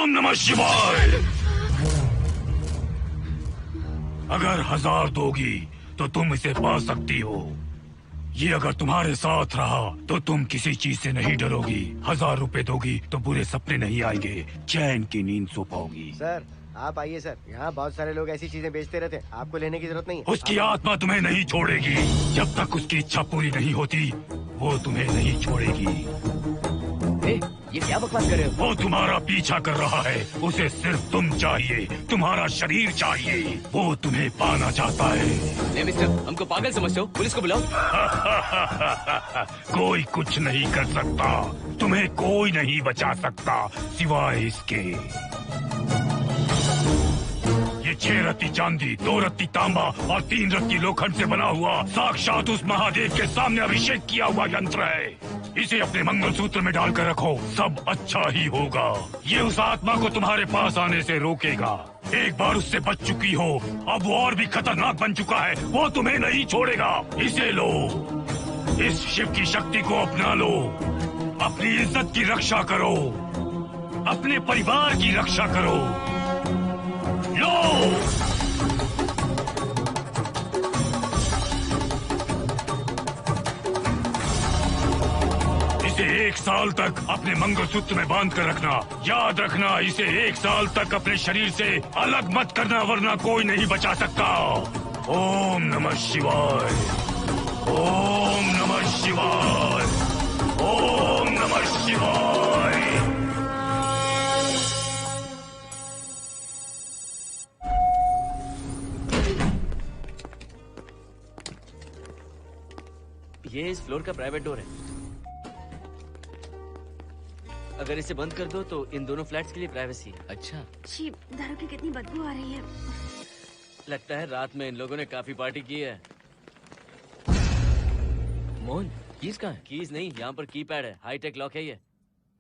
ओम नमः शिवाय। अगर 1000 दोगी तो तुम इसे पा सकती हो। ये अगर तुम्हारे साथ रहा तो तुम किसी चीज से नहीं डरोगी। 1000 रुपए दोगी तो बुरे सपने नहीं आएंगे, चैन की नींद सो पाओगी। सर आप आइए सर, यहाँ बहुत सारे लोग ऐसी चीजें बेचते रहते हैं, आपको लेने की जरूरत नहीं है। उसकी आत्मा तुम्हें नहीं छोड़ेगी। जब तक उसकी इच्छा पूरी नहीं होती वो तुम्हें नहीं छोड़ेगी। ये क्या बकवास कर रहे हो? वो तुम्हारा पीछा कर रहा है। उसे सिर्फ तुम चाहिए, तुम्हारा शरीर चाहिए। वो तुम्हें पाना चाहता है। मिस्टर, हमको पागल समझते हो? पुलिस को बुलाओ। कोई कुछ नहीं कर सकता, तुम्हें कोई नहीं बचा सकता सिवाय इसके। ये 6 रत्ती चांदी, 2 रत्ती तांबा और 3 रत्ती लोखंड से बना हुआ साक्षात उस महादेव के सामने अभिषेक किया हुआ यंत्र है। इसे अपने मंगलसूत्र में डालकर रखो, सब अच्छा ही होगा। ये उस आत्मा को तुम्हारे पास आने से रोकेगा। एक बार उससे बच चुकी हो, अब वो और भी खतरनाक बन चुका है। वो तुम्हें नहीं छोड़ेगा। इसे लो, इस शिव की शक्ति को अपना लो। अपनी इज्जत की रक्षा करो, अपने परिवार की रक्षा करो। लो, इसे 1 साल तक अपने मंगलसूत्र में बांध कर रखना। याद रखना, इसे 1 साल तक अपने शरीर से अलग मत करना, वरना कोई नहीं बचा सकता। ओम नमः शिवाय, ओम नमः शिवाय, ओम नमः शिवाय। ये इस फ्लोर का प्राइवेट डोर है। अगर इसे बंद कर दो तो इन दोनों फ्लैट्स के लिए प्राइवेसी है। अच्छा, छी, दारू की कितनी बदबू आ रही है। लगता है रात में इन लोगों ने काफी पार्टी की है। मोहन, कीज कहाँ है? कीज नहीं, यहाँ पर कीपैड है। हाईटेक लॉक है ये।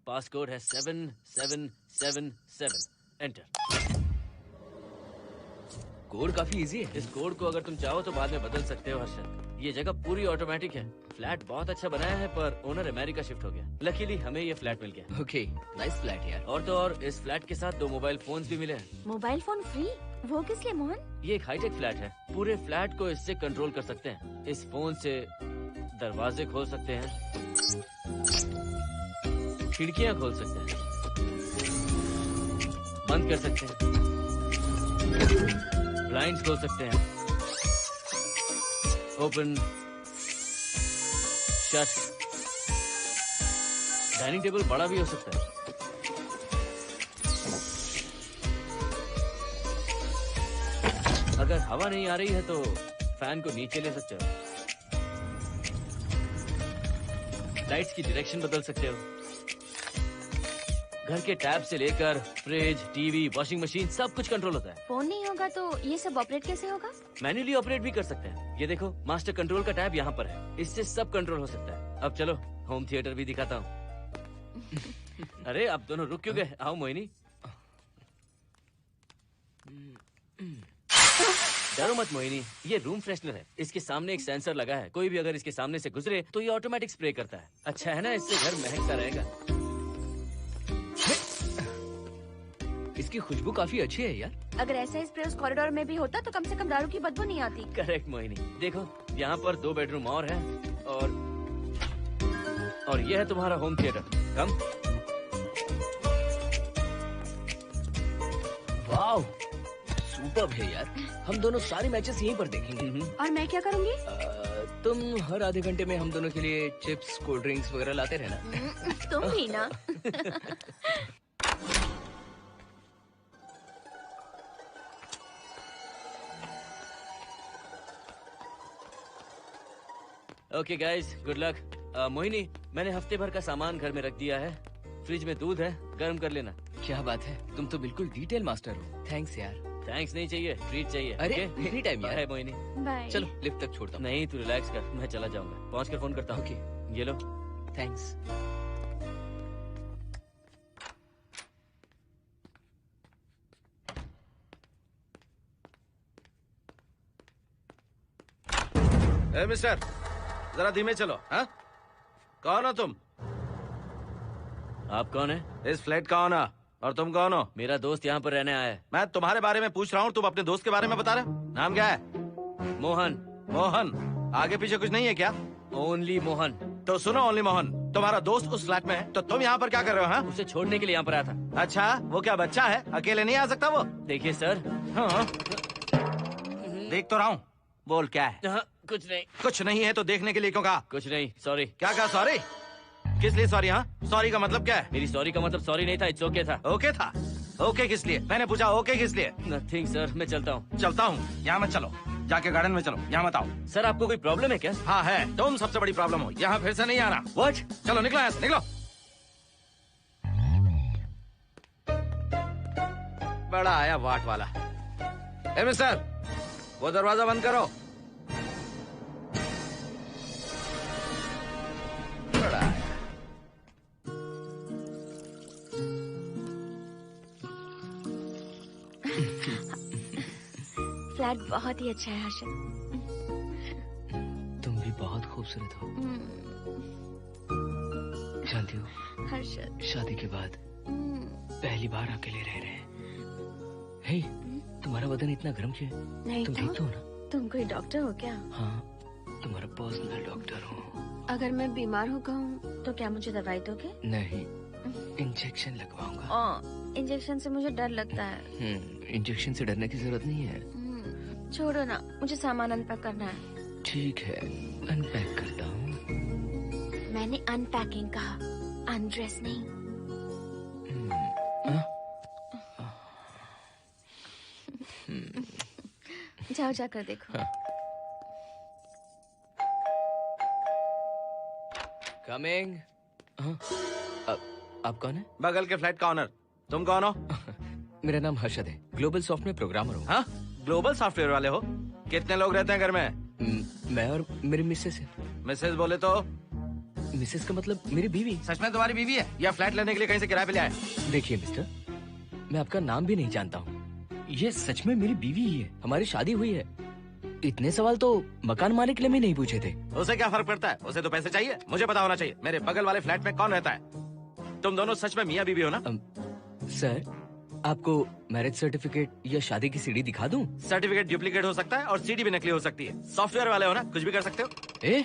पास कोड है 7777। एंटर। कोड काफी इजी है। इस कोड को अगर तुम चाहो तो बाद में बदल सकते हो हर्षद। ये जगह पूरी ऑटोमेटिक है। फ्लैट बहुत अच्छा बनाया है पर ओनर अमेरिका शिफ्ट हो गया। लकीली हमें ये फ्लैट मिल गया। ओके, नाइस फ्लैट यार। और तो और इस फ्लैट के साथ 2 मोबाइल फोन्स भी मिले हैं। Mobile phone free? वो किस लिए मोहन? ये एक हाईटेक फ्लैट है। पूरे फ्लैट को इससे कंट्रोल कर सकते हैं। इस फोन से दरवाजे खोल सकते हैं, खिड़कियां खोल सकते हैं, बंद कर सकते हैं, ब्लाइंड्स खोल सकते हैं, ओपन, शट। डाइनिंग टेबल बड़ा भी हो सकता है। अगर हवा नहीं आ रही है तो फैन को नीचे ले सकते हो। लाइट्स की डायरेक्शन बदल सकते हो। घर के टैब से लेकर फ्रिज, टीवी, वॉशिंग मशीन सब कुछ कंट्रोल होता है। फोन नहीं होगा तो ये सब ऑपरेट कैसे होगा? मैन्युअली ऑपरेट भी कर सकते हैं। ये देखो, मास्टर कंट्रोल का टैब यहाँ पर है। इससे सब कंट्रोल हो सकता है। अब चलो होम थिएटर भी दिखाता हूँ। अरे आप दोनों रुक क्यों गए? आओ मोहिनी। डरो मत मोहिनी, ये रूम फ्रेशनर है। इसके सामने एक सेंसर लगा है। कोई भी अगर इसके सामने से गुजरे तो ये ऑटोमेटिक स्प्रे करता है। अच्छा है ना, इससे घर महकता रहेगा। इसकी खुशबू काफी अच्छी है यार। अगर ऐसा स्प्रे उस कॉरिडोर में भी होता तो कम से कम दारू की बदबू नहीं आती। करेक्ट मोहिनी। देखो यहाँ पर 2 बेडरूम और है और ये है तुम्हारा होम थिएटर। कम। वाओ, सुपर्ब है यार। हम दोनों सारे मैचेस यहीं पर देखेंगे। और मैं क्या करूँगी? तुम हर आधे घंटे में हम दोनों के लिए चिप्स, कोल्ड ड्रिंक्स वगैरह लाते रहना। तुम ही ना। Okay guys, good luck. Mohini, मैंने हफ्ते भर का सामान घर में रख दिया है। फ्रिज में दूध है, गर्म कर लेना। क्या बात है, तुम तो बिल्कुल डिटेल मास्टर हो। थैंक्स यार। थैंक्स नहीं चाहिए, ट्रीट चाहिए। अरे okay? एनी टाइम यार। बाय मोहिनी। बाय। चलो लिफ्ट तक छोड़ता हूँ। नहीं, तू रिलैक्स कर, मैं चला जाऊंगा। पहुंच कर फोन करता हूँ। ओके, ये लो। थैंक्स। ए मिस्टर, जरा धीमे चलो। हाँ, कौन हो तुम? आप कौन है? इस फ्लैट का ओनर और तुम कौन हो? मेरा दोस्त यहाँ पर रहने आया है। मैं तुम्हारे बारे में पूछ रहा हूँ, तुम अपने दोस्त के बारे में बता रहे हो? नाम क्या है? मोहन। मोहन? आगे पीछे कुछ नहीं है क्या? ओनली मोहन। तो सुनो ओनली मोहन, तुम्हारा दोस्त उस फ्लैट में है, तो तुम यहाँ पर क्या कर रहे हो? हाँ, उसे छोड़ने के लिए यहाँ पर आया था। अच्छा, वो क्या बच्चा है? अकेले नहीं आ सकता वो? देखिए सर। हाँ, देख तो रहा हूँ। बोल क्या है? हाँ, कुछ नहीं। कुछ नहीं है तो देखने के लिए क्यों कहा? कुछ नहीं, सॉरी। क्या कहा सॉरी? किस लिए सॉरी? हाँ, सॉरी का मतलब क्या है? मेरी सॉरी का मतलब सॉरी नहीं था, इट्स ओके था। ओके था? ओके किस लिए? मैंने पूछा ओके किस लिए? नथिंग सर, मैं चलता हूँ। चलता हूँ? यहाँ मत चलो, जाके गार्डन में चलो, यहाँ मत आओ। सर आपको कोई प्रॉब्लम है क्या? हाँ है, तुम सबसे बड़ी प्रॉब्लम हो, यहाँ फिर से नहीं आना। व्हाट? चलो निकलो यहाँ से, निकलो। बड़ा आया वाट वाला। ए मिस्टर, वो दरवाजा बंद करो। बड़ा आया। फ्लैट बहुत ही अच्छा है हर्षद। तुम भी बहुत खूबसूरत हो। जानती हो, हर्षद। शादी के बाद पहली बार अकेले रह रहे हैं। हे, तुम्हारा बदन इतना गर्म क्यों है? नहीं तुम तो देखते हो ना? तुम कोई डॉक्टर हो क्या? हाँ, तुम्हारा पर्सनल डॉक्टर हूँ। अगर मैं बीमार हो गई तो क्या मुझे दवाई दोगे? नहीं, इंजेक्शन लगवाऊंगा। इंजेक्शन से मुझे डर लगता है। इंजेक्शन से डरने की जरूरत नहीं है। छोड़ो ना, मुझे सामान अनपैक करना है। ठीक है, अनपैक करता हूँ। मैंने अनपैकिंग कहा, अनड्रेस नहीं। जाओ जाकर देखो। कमिंग। आप कौन है? बगल के फ्लैट का ऑनर। तुम कौन हो? मेरा नाम हर्षद है, ग्लोबल सॉफ्टवेयर प्रोग्रामर हूँ। हाँ, ग्लोबल सॉफ्टवेयर वाले हो? कितने लोग रहते हैं घर में? मैं और मेरी मिसेस है। मिसेज बोले तो? मिसेस का मतलब मेरी बीवी। सच में तुम्हारी बीवी है या फ्लैट लेने के लिए कहीं से किराए पे ले आए? देखिए मिस्टर, मैं आपका नाम भी नहीं जानता हूँ। ये सच में मेरी बीवी ही है, हमारी शादी हुई है। इतने सवाल तो मकान मालिक ने भी नहीं पूछे थे। उसे क्या फर्क पड़ता है? उसे तो पैसे चाहिए, मुझे पता होना चाहिए। मेरे बगल वाले फ्लैट में कौन रहता है? तुम दोनों सच में मियाँ बीवी हो ना? सर, आपको मैरिज सर्टिफिकेट या शादी की सीडी दिखा दूं? सर्टिफिकेट डुप्लीकेट हो सकता है और सीडी भी नकली हो सकती है। सॉफ्टवेयर वाले हो ना, कुछ भी कर सकते हो। ए,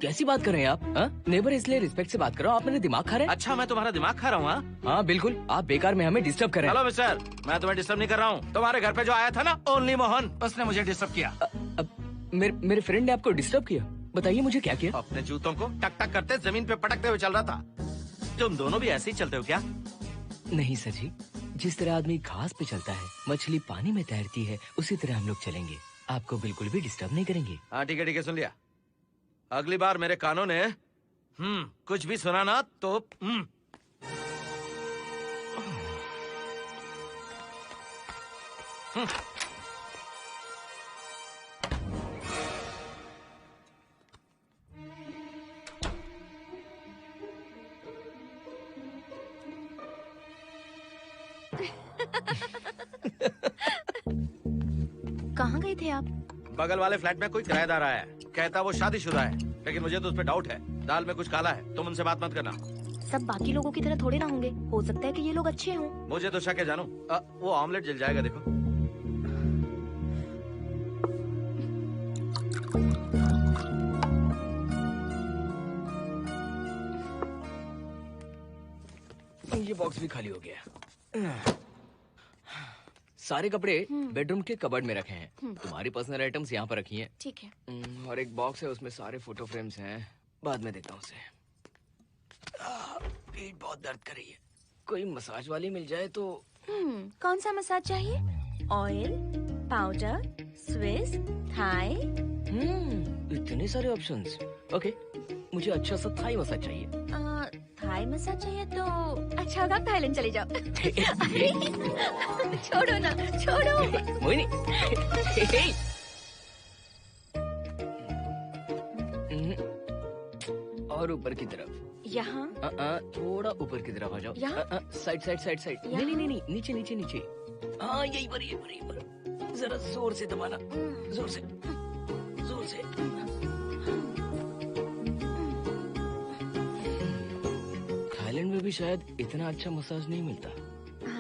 कैसी बात कर रहे हैं आप? नेबर, इसलिए रिस्पेक्ट से बात करो। आप मेरे दिमाग खा रहे हैं? अच्छा, मैं तुम्हारा दिमाग खा रहा हूँ? हाँ बिल्कुल, आप बेकार में हमें डिस्टर्ब कर रहे हैं। हेलो मिस्टर, मैं तुम्हें डिस्टर्ब नहीं कर रहा हूँ। तुम्हारे घर पे जो आया था ना, ओनली मोहन, उसने मुझे डिस्टर्ब किया। मेरे फ्रेंड ने आपको डिस्टर्ब किया? बताइए मुझे क्या किया? अपने जूतों को टक टक करते जमीन पे पटकते हुए चल रहा था। तुम दोनों भी ऐसे ही चलते हो क्या? नहीं सर जी, जिस तरह आदमी घास पे चलता है, मछली पानी में तैरती है, उसी तरह हम लोग चलेंगे। आपको बिल्कुल भी डिस्टर्ब नहीं करेंगे। हाँ ठीक है, सुन लिया। अगली बार मेरे कानों ने कुछ भी सुना ना तो कहाँ गए थे आप? बगल वाले फ्लैट में कोई किराएदार आया है, कहता वो शादीशुदा है, लेकिन मुझे तो उस पर डाउट है। दाल में कुछ काला है, तुम उनसे बात मत करना। सब बाकी लोगों की तरह थोड़े ना होंगे, हो सकता है कि ये लोग अच्छे हों। मुझे तो शक है जानू। वो ऑमलेट जल जाएगा, देखो। ये बॉक्स भी खाली हो गया। सारे कपड़े बेडरूम के कबर्ड में रखे हैं। तुम्हारी पर्सनल आइटम्स यहाँ पर रखी हैं। ठीक है। और एक बॉक्स है, उसमें सारे फोटो फ्रेम्स हैं। बाद में देता हूँ उसे। पीठ बहुत दर्द कर रही है, कोई मसाज वाली मिल जाए तो। कौन सा मसाज चाहिए? Oil, powder, Swiss, Thai? इतने सारे ऑप्शंस। ओके, मुझे अच्छा सा थाई मसाज चाहिए। थाई मसाज चाहिए तो अच्छा होगा थाईलैंड चले जाओ। अरे, छोड़ो ना, छोड़ो। मोहिनी। और ऊपर की तरफ। यहाँ? थोड़ा ऊपर की तरफ आ जाओ। यहाँ? Side side side side. नहीं नहीं नहीं, नीचे नीचे नीचे। हाँ यही पर, यही पर, यही पर। जरा जोर से दबाना, जोर से, जोर से। थाईलैंड में भी शायद इतना अच्छा मसाज नहीं मिलता।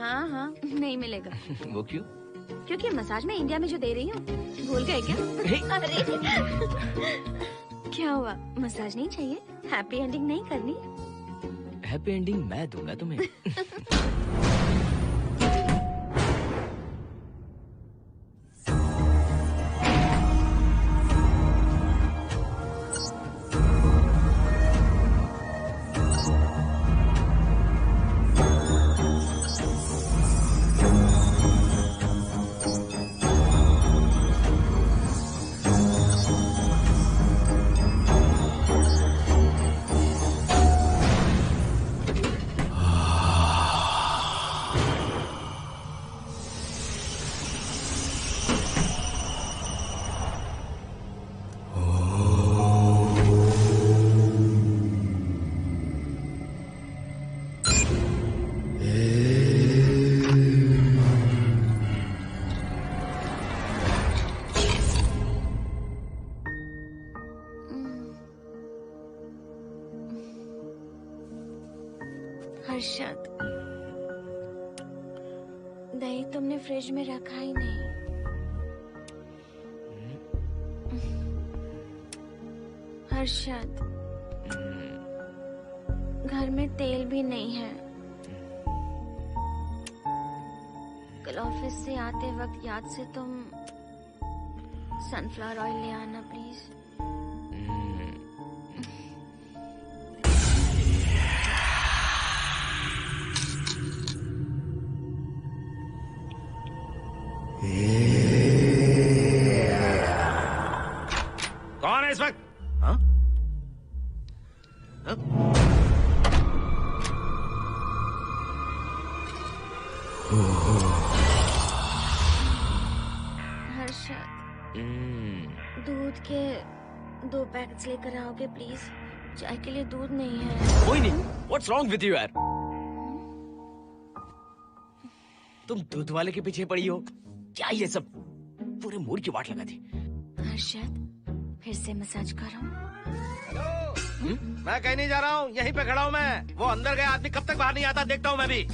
हाँ हाँ नहीं मिलेगा। वो क्यों? क्योंकि मसाज में इंडिया में जो दे रही हूँ, भूल गए क्या? अरे क्या हुआ, मसाज नहीं चाहिए? हैप्पी एंडिंग नहीं करनी? हैप्पी एंडिंग मैं दूंगा तुम्हें। हर्षद, दही तुमने फ्रिज में रखा ही नहीं। हर्षद, घर में तेल भी नहीं है। कल ऑफिस से आते वक्त याद से तुम सनफ्लावर ऑयल ले आना प्लीज। कौन है इस वक्त? हाँ? हाँ? हर्षद, दूध के 2 पैकेट्स लेकर आओगे प्लीज? चाय के लिए दूध नहीं है। कोई नहीं। What's wrong with you यार? तुम दूध वाले के पीछे पड़ी हो? क्या ये सब? पूरे मूड की वाट लगा दी। हर्षद, फिर से मसाज करो। मैं कहीं नहीं जा रहा हूँ, यहीं पे खड़ा हूँ मैं। वो अंदर गया आदमी कब तक बाहर नहीं आता, देखता हूँ मैं भी।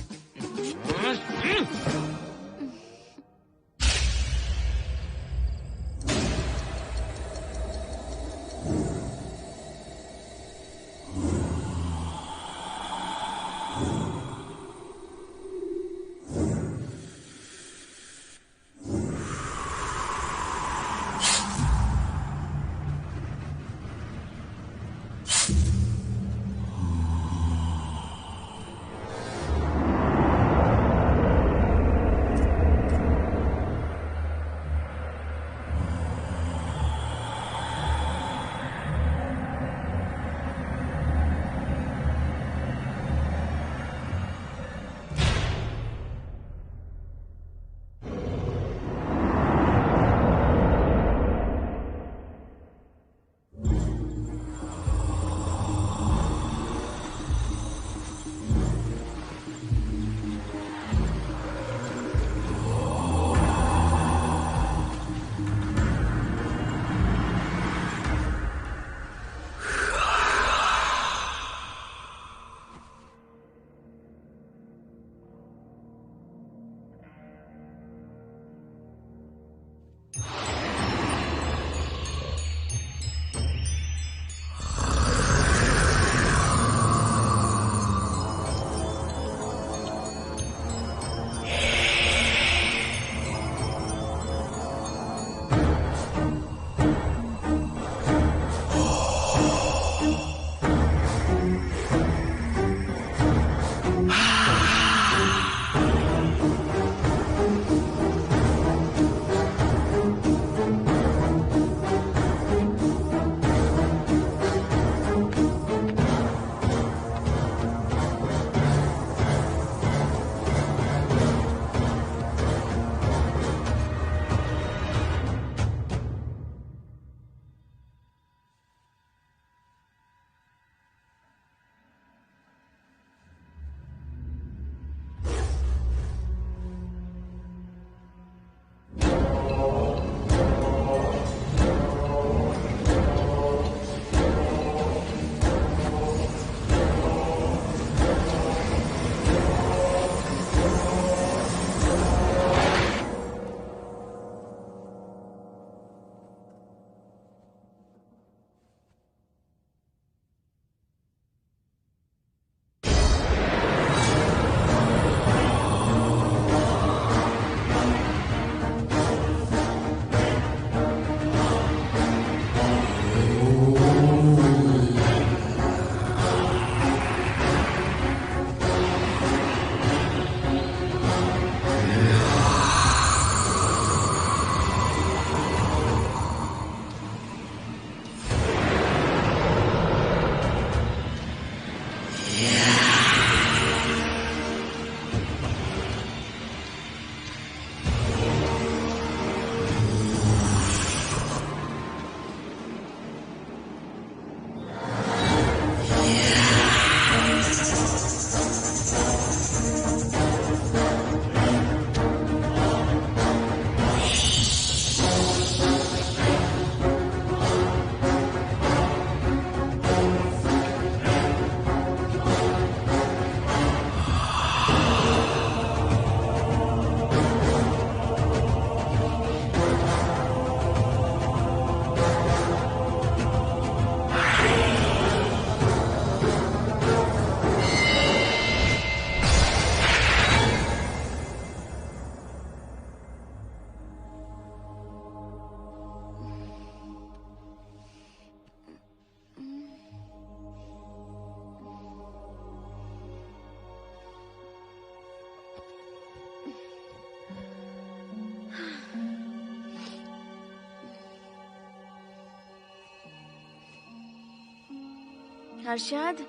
हर्षद,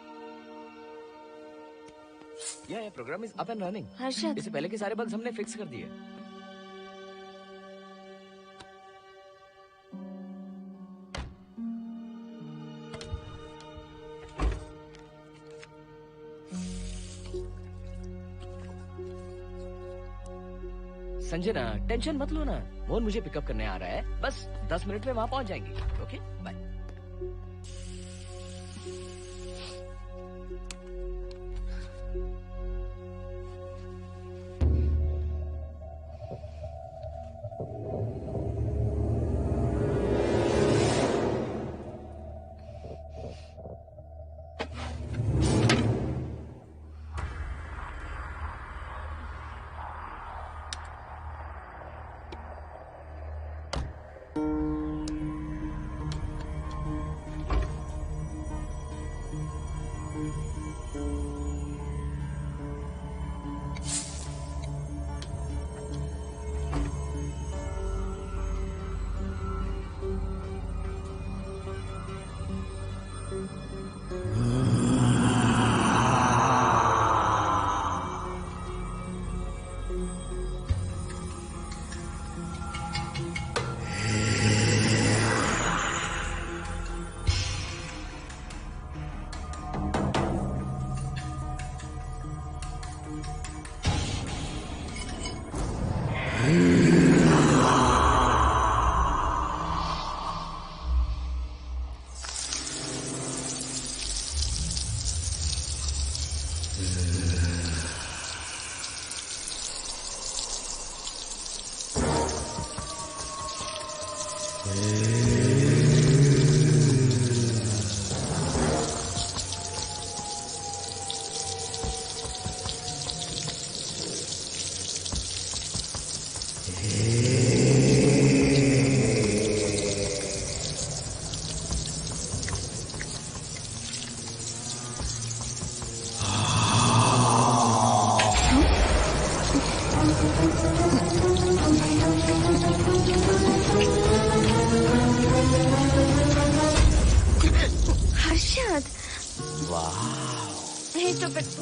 ये program is up and running. Harshad, इससे पहले के सारे बग्स हमने फिक्स कर दिए। संजना, टेंशन मत लो ना, मोहन मुझे पिकअप करने आ रहा है, बस 10 मिनट में वहां पहुंच जाएंगे। Okay bye.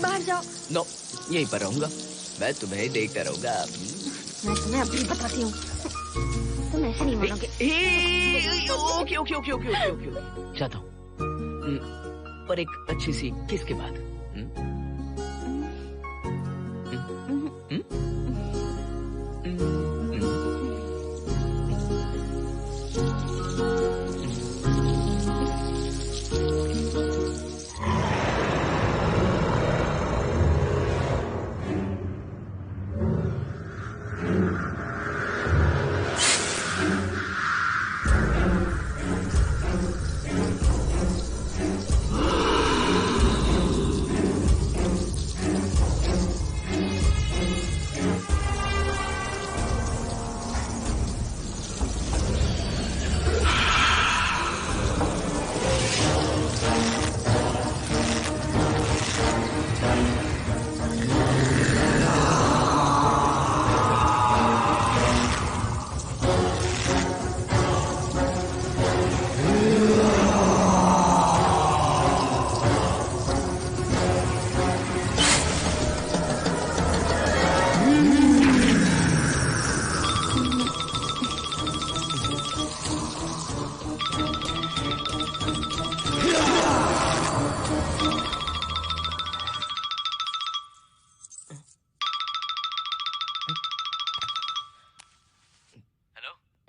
बाहर जाओ। नो, यहीं पर रहूंगा, मैं तुम्हें देखता रहूंगा। मैं तुम्हें अभी बताती हूँ, तुम ऐसे नहीं मानोगे। Okay okay okay okay okay okay, चाहता हूँ, पर एक अच्छी सी किस के बाद।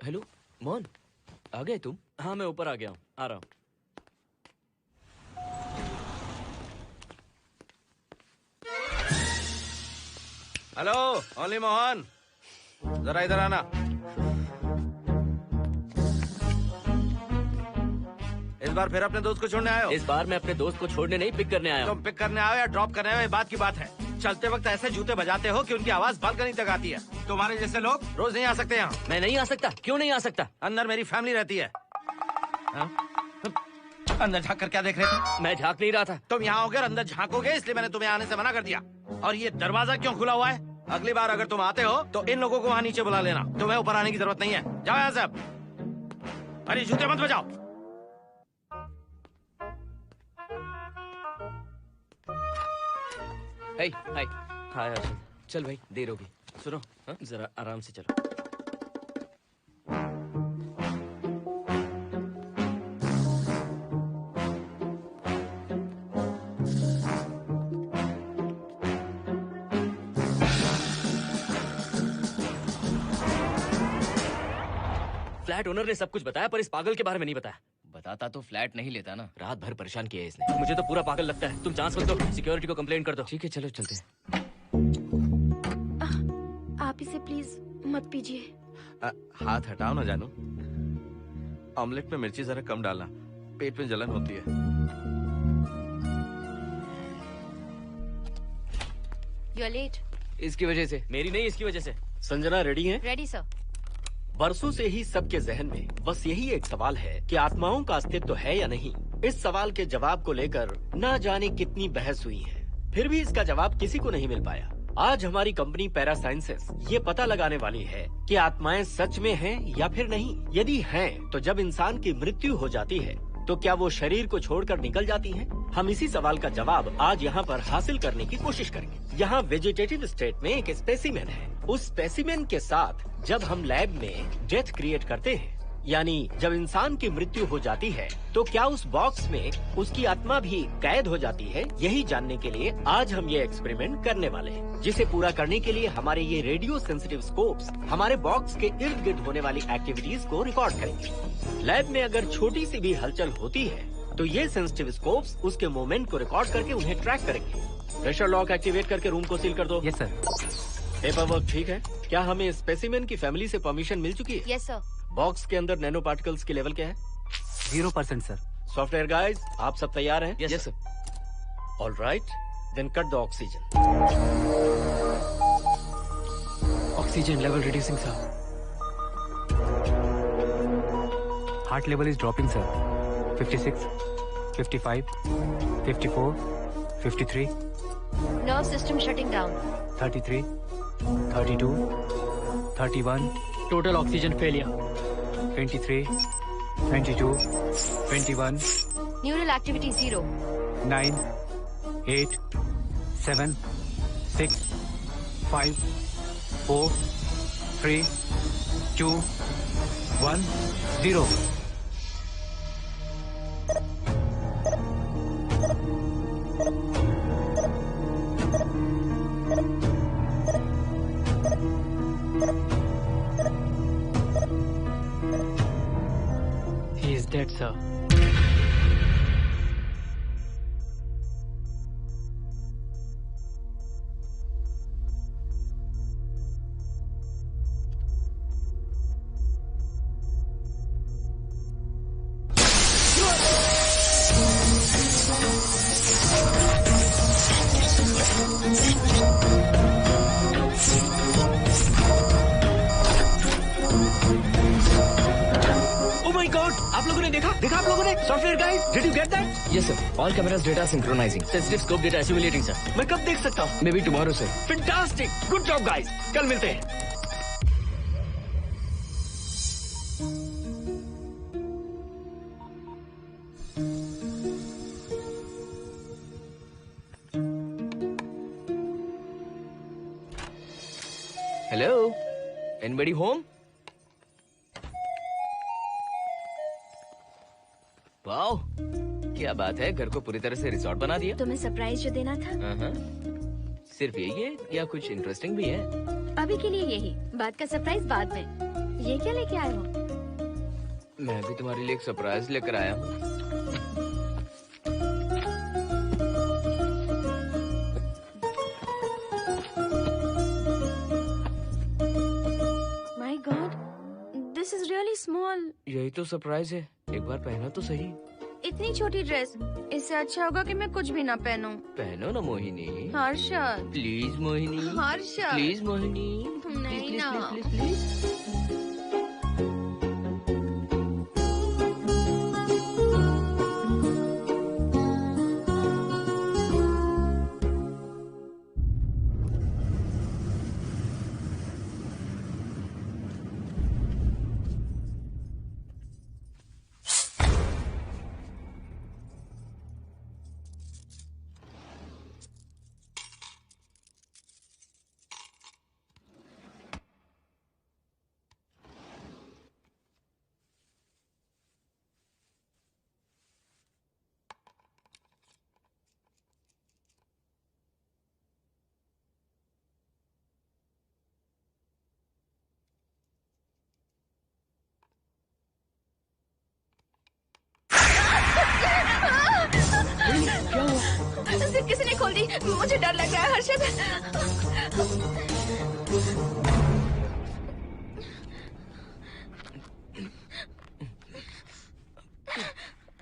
हेलो मोहन, आ गए तुम? हाँ मैं ऊपर आ गया हूँ, आ रहा हूँ। हेलो ओनली मोहन, जरा इधर आना। इस बार फिर अपने दोस्त को छोड़ने आए हो? इस बार मैं अपने दोस्त को छोड़ने नहीं, पिक करने आया हूँ। तुम पिक करने आए हो या ड्रॉप करने आए हो, ये बात की बात है। चलते वक्त ऐसे जूते बजाते हो कि उनकी आवाज बालकनी तक आती है। तुम्हारे जैसे लोग रोज नहीं आ सकते यहाँ। मैं नहीं आ सकता? क्यों नहीं आ सकता? अंदर मेरी फैमिली रहती है। अंदर झाँक कर क्या देख रहे थे? मैं झाँक नहीं रहा था। तुम यहाँ होकर अंदर झाँकोगे, इसलिए मैंने तुम्हें आने से मना कर दिया। और ये दरवाजा क्यों खुला हुआ है? अगली बार अगर तुम आते हो तो इन लोगों को वहाँ नीचे बुला लेना, तुम्हें ऊपर आने की जरूरत नहीं है। जाओ यहाँ से अब। अरे जूते मत बजाओ। हाय हाय। हाय हर्षद। चल भाई, देर होगी। सुनो, हाँ? जरा आराम से चलो। फ्लैट ओनर ने सब कुछ बताया, पर इस पागल के बारे में नहीं बताया। बताता तो फ्लैट नहीं लेता ना। रात भर परेशान किया है इसने। मुझे तो पूरा पागल लगता है। तुम चांस मत दो, सिक्योरिटी को कंप्लेंट कर दो। ठीक है, चलो चलते हैं। आप इसे प्लीज मत पीजिए। हाथ हटाओ ना जानू। ऑमलेट में मिर्ची जरा कम डालना, पेट में जलन होती है। You are late. इसकी वजह से। मेरी नहीं, इसकी वजह से। संजना रेडी हैं? Ready sir. बरसों से ही सबके जहन में बस यही एक सवाल है कि आत्माओं का अस्तित्व है या नहीं। इस सवाल के जवाब को लेकर ना जाने कितनी बहस हुई है, फिर भी इसका जवाब किसी को नहीं मिल पाया। आज हमारी कंपनी पैरा साइंसेस ये पता लगाने वाली है कि आत्माएं सच में हैं या फिर नहीं। यदि हैं, तो जब इंसान की मृत्यु हो जाती है तो क्या वो शरीर को छोड़कर निकल जाती हैं? हम इसी सवाल का जवाब आज यहाँ पर हासिल करने की कोशिश करेंगे। यहाँ वेजिटेटिव स्टेट में एक स्पेसिमेन है। उस स्पेसिमेन के साथ जब हम लैब में डेथ क्रिएट करते हैं, यानी जब इंसान की मृत्यु हो जाती है, तो क्या उस बॉक्स में उसकी आत्मा भी कैद हो जाती है? यही जानने के लिए आज हम ये एक्सपेरिमेंट करने वाले हैं, जिसे पूरा करने के लिए हमारे ये रेडियो सेंसिटिव स्कोप्स हमारे बॉक्स के इर्द गिर्द होने वाली एक्टिविटीज को रिकॉर्ड करेंगे। लैब में अगर छोटी सी भी हलचल होती है तो ये सेंसिटिव स्कोप्स उसके मूवमेंट को रिकॉर्ड करके उन्हें ट्रैक करेंगे। प्रेशर लॉक एक्टिवेट करके रूम को सील कर दो। Yes sir. पेपर वर्क ठीक है? क्या हमें स्पेसिमेन की फैमिली से परमिशन मिल चुकी है? Yes sir. बॉक्स के अंदर नैनो पार्टिकल्स की लेवल क्या है? 0% सर। सॉफ्टवेयर गाइस, आप सब तैयार हैं? Yes sir. All right, then cut the oxygen. Oxygen level reducing sir. Heart level is dropping sir. 56, 55, 54, 53, nerve system shutting down. 33, 32, 31, total oxygen failure. 23, 22, 21, neural activity 0। 9, 8, 7, 6, 5, 4, 3, 2, 1, 0। He is dead, sir. Oh my God! आप लोगों ने देखा आप लोगों ने? Software guys, did you get that? Yes sir, all cameras data synchronising. Sensitive scope data assimilating sir. मैं कब देख सकता हूँ? May be tomorrow sir. Fantastic, good job guys, कल मिलते हैं। Hello, anybody home? वाओ, क्या बात है, घर को पूरी तरह से रिसॉर्ट बना दिया। तुम्हें सरप्राइज जो देना था। सिर्फ यही है या कुछ इंटरेस्टिंग भी है? अभी के लिए यही, बात का सरप्राइज बाद में। ये क्या लेके आए हो? मैं भी तुम्हारे लिए एक सरप्राइज लेकर आया हूँ। My God, this is really small. यही तो सरप्राइज है, एक बार पहना तो सही। इतनी छोटी ड्रेस, इससे अच्छा होगा कि मैं कुछ भी ना पहनूं। पहनो ना मोहिनी। हर्षद, प्लीज मोहिनी। हर्षद, प्लीज मोहिनी। नहीं प्लीज, ना। Please, please, please. किसी ने खोल दी। मुझे डर लग रहा है हर्षद।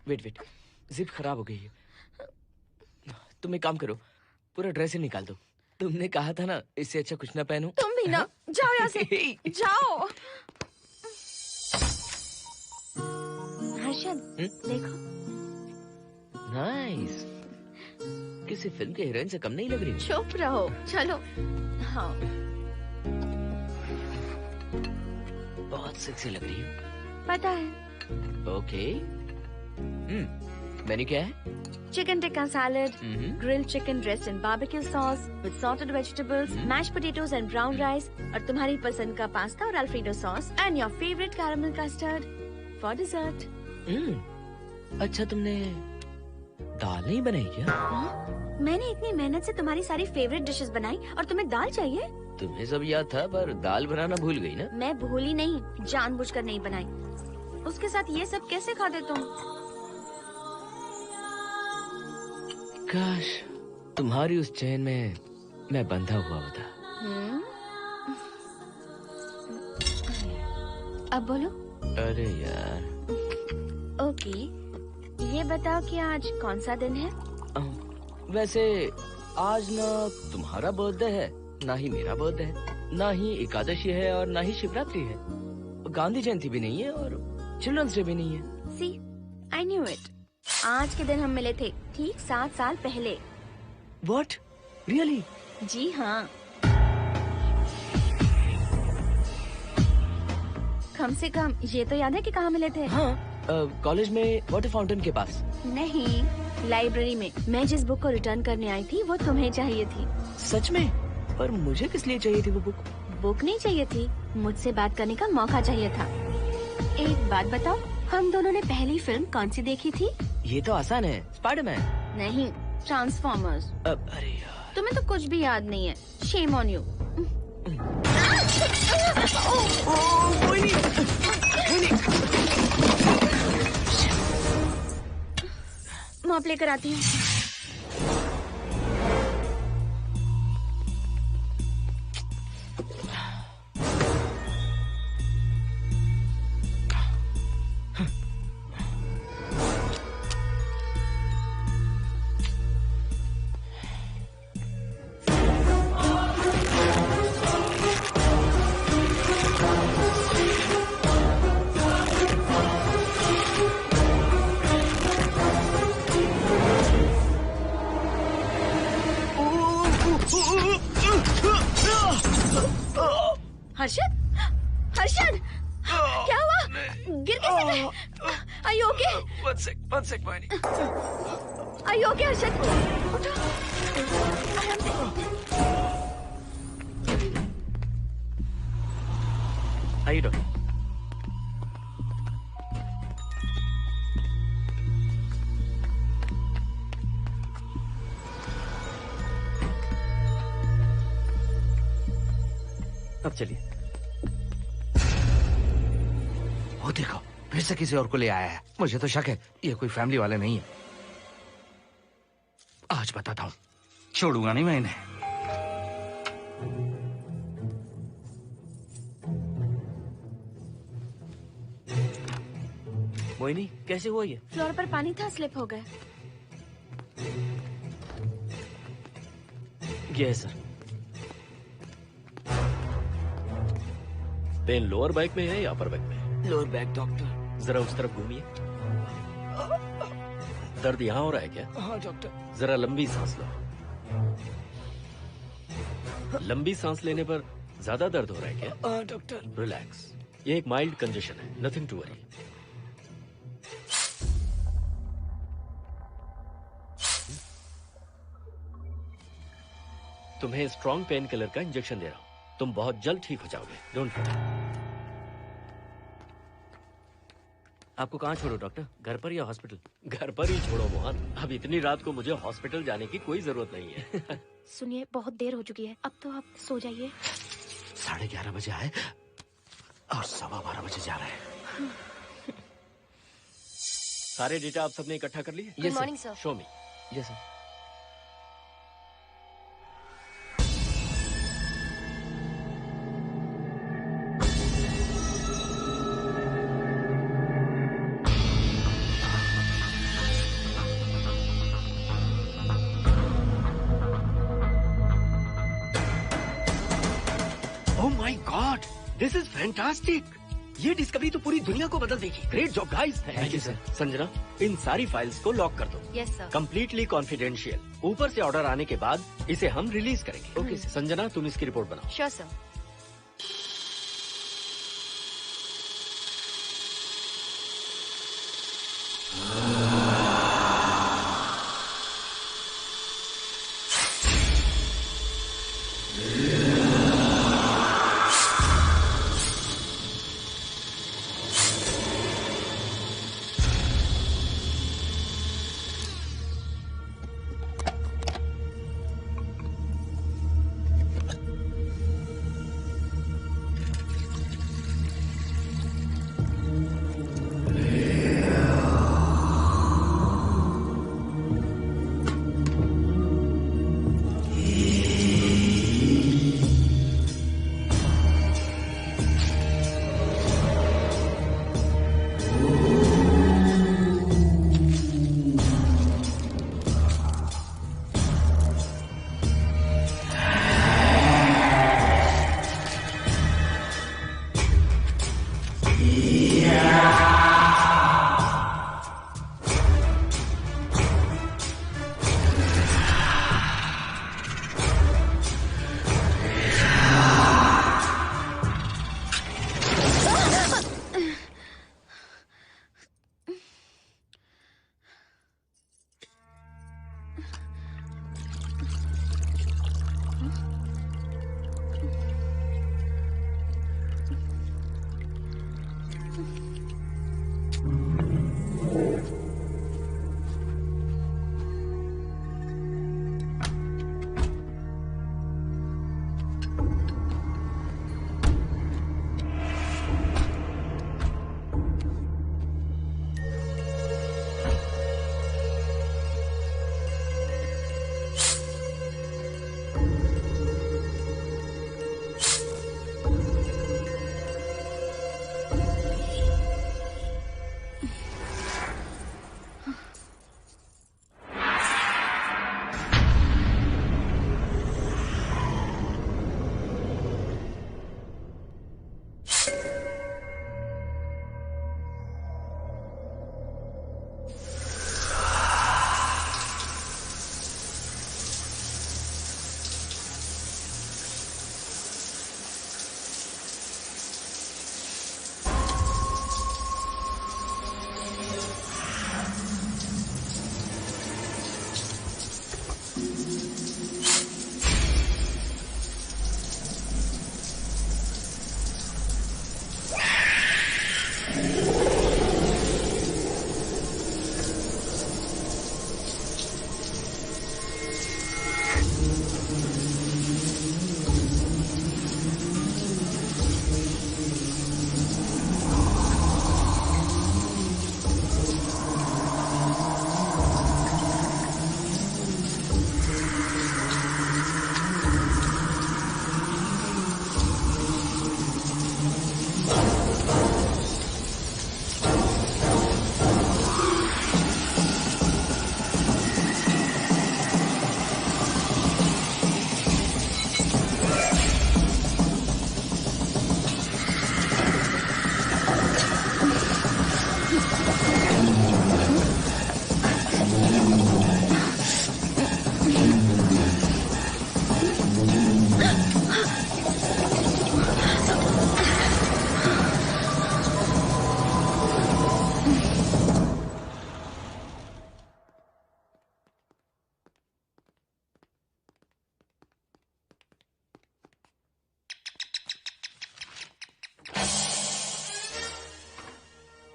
वेट, जिप खराब हो गई है। तुम एक काम करो, पूरा ड्रेस ही निकाल दो। तुमने कहा था ना इससे अच्छा कुछ ना पहनो। तुम भी ना, जाओ यहाँ से, जाओ। हर्षद, देखो। नाइस। किसी फिल्म के हीरोइन से कम नहीं लग रही। चुप रहो, चलो। हाँ। बहुत सेक्सी लग रही हो। पता है। ओके। मेन्यू क्या है? Chicken tikka salad, grilled chicken dressed in barbecue sauce with salted vegetables, mashed potatoes and brown rice, और तुम्हारी पसंद का पास्ता और alfredo sauce, and your favorite caramel custard for dessert. अच्छा, तुमने दाल नहीं बनाई क्या? मैंने इतनी मेहनत से तुम्हारी सारी फेवरेट डिशेस बनाई और तुम्हें दाल चाहिए? तुम्हें सब याद था पर दाल बनाना भूल गई ना? मैं भूली नहीं, जानबूझकर नहीं बनाई। उसके साथ ये सब कैसे खाते तुम? काश तुम्हारी उस चैन में मैं बंधा हुआ होता। अब बोलो। अरे यार। ओके, ये बताओ कि आज कौन सा दिन है? वैसे आज ना तुम्हारा बर्थडे है, ना ही मेरा बर्थडे है, ना ही एकादशी है और ना ही शिवरात्रि है। गांधी जयंती भी नहीं है और चिल्ड्रंस डे भी नहीं है। सी, आई न्यू इट। आज के दिन हम मिले थे, ठीक 7 साल पहले। What? Really? जी हाँ। कम से कम ये तो याद है कि कहाँ मिले थे? हाँ, कॉलेज में वाटर फाउंटेन के पास। नहीं, लाइब्रेरी में। मैं जिस बुक को रिटर्न करने आई थी वो तुम्हें चाहिए थी। सच में? पर मुझे किस लिए चाहिए थी वो बुक? बुक नहीं चाहिए थी, मुझसे बात करने का मौका चाहिए था। एक बात बताओ, हम दोनों ने पहली फिल्म कौन सी देखी थी? ये तो आसान है, स्पाइडरमैन। नहीं, ट्रांसफॉर्मर्स। अरे यार, तुम्हें तो कुछ भी याद नहीं है। Shame on you. मॉप लेकर आती हूँ। हर्षद, हर्षद, क्या हुआ? गिर कैसे गए? Are you okay? One sec, Moini. Are you okay, Harshad? उठो, आराम से। आइए डॉक्टर। अब चलिए। वो देखो, फिर से किसी और को ले आया है। मुझे तो शक है ये कोई फैमिली वाले नहीं है। आज बताता हूँ, छोड़ूंगा नहीं मैं इन्हें। मोहिनी, कैसे हुआ ये? फ्लोर पर पानी था, स्लिप हो गए। ये है सर। पेन लोअर बैक में है या अपर बैक में? Lower back doctor. जरा उस तरफ घूमिए। दर्द यहाँ हो रहा है क्या? हाँ डॉक्टर। जरा लंबी सांस लो। लंबी सांस लेने पर ज्यादा दर्द हो रहा है क्या? हाँ डॉक्टर। रिलैक्स, ये एक माइल्ड कंजेशन है, नथिंग टू वरी। तुम्हें स्ट्रॉन्ग पेन किलर का इंजेक्शन दे रहा हूं। तुम बहुत जल्द ठीक हो जाओगे, डोंट वरी। आपको कहाँ छोड़ो डॉक्टर, घर पर या हॉस्पिटल? घर पर ही छोड़ो मोहन, अब इतनी रात को मुझे हॉस्पिटल जाने की कोई जरूरत नहीं है। सुनिए, बहुत देर हो चुकी है, अब तो आप सो जाइए। 11:30 बजे आए और 12:15 बजे जा रहे हैं। सारे डेटा आप सबने इकट्ठा कर लिए? Good morning sir. Show me. Yes sir. God, this is fantastic. ये डिस्कवरी तो पूरी दुनिया को बदल देगी। Great job guys. Thank you sir. Sanjana, इन सारी फाइल्स को लॉक कर दो। Yes sir. Completely confidential. ऊपर से ऑर्डर आने के बाद इसे हम रिलीज करेंगे। Okay sir. संजना, तुम इसकी रिपोर्ट बनाओ। Sure sir.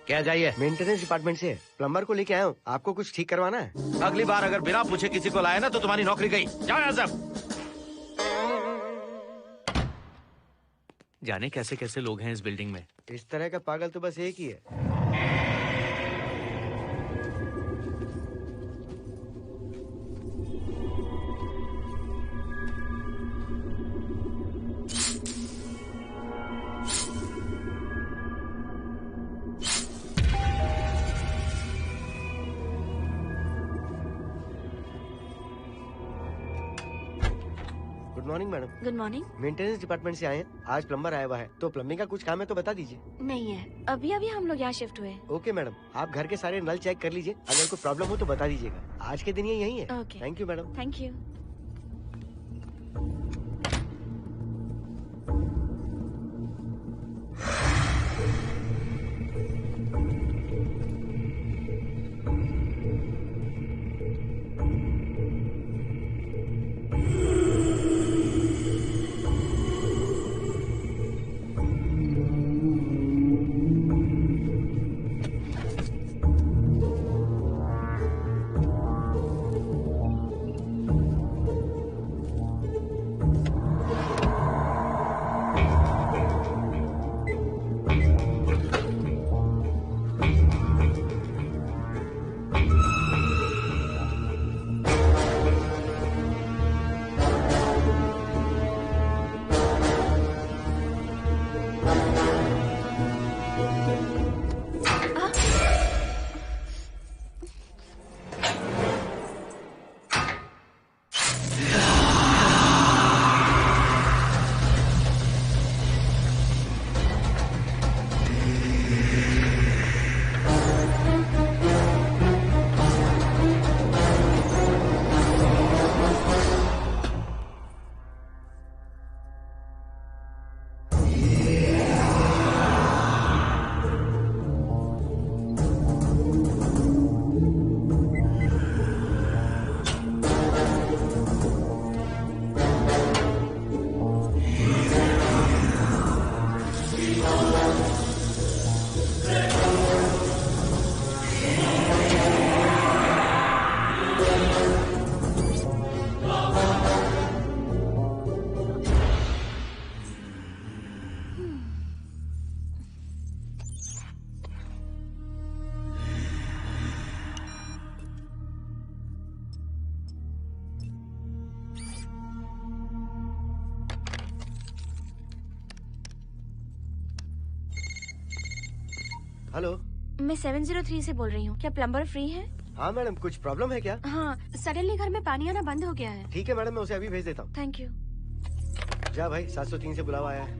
क्या चाहिए? मेंटेनेंस डिपार्टमेंट से प्लम्बर को लेके आया हूँ। आपको कुछ ठीक करवाना है? अगली बार अगर बिना पूछे किसी को लाए ना तो तुम्हारी नौकरी गई। जाओ यहाँ सब। जाने कैसे कैसे लोग हैं इस बिल्डिंग में। इस तरह का पागल तो बस एक ही है। Good morning madam. Good morning. Maintenance department से आए हैं। आज प्लम्बर आया हुआ है, तो प्लम्बिंग का कुछ काम है तो बता दीजिए। नहीं है, अभी अभी हम लोग यहाँ शिफ्ट हुए। ओके मैडम, आप घर के सारे नल चेक कर लीजिए, अगर कोई प्रॉब्लम हो तो बता दीजिएगा। आज के दिन ये यही है। Okay. Thank you madam. Thank you. Hello, मैं 703 से बोल रही हूँ। क्या प्लम्बर फ्री है? हाँ मैडम, कुछ प्रॉब्लम है क्या? हाँ, सडनली घर में पानी आना बंद हो गया है। ठीक है मैडम, मैं उसे अभी भेज देता हूँ। Thank you. जा भाई, 703 से बुलावा आया है।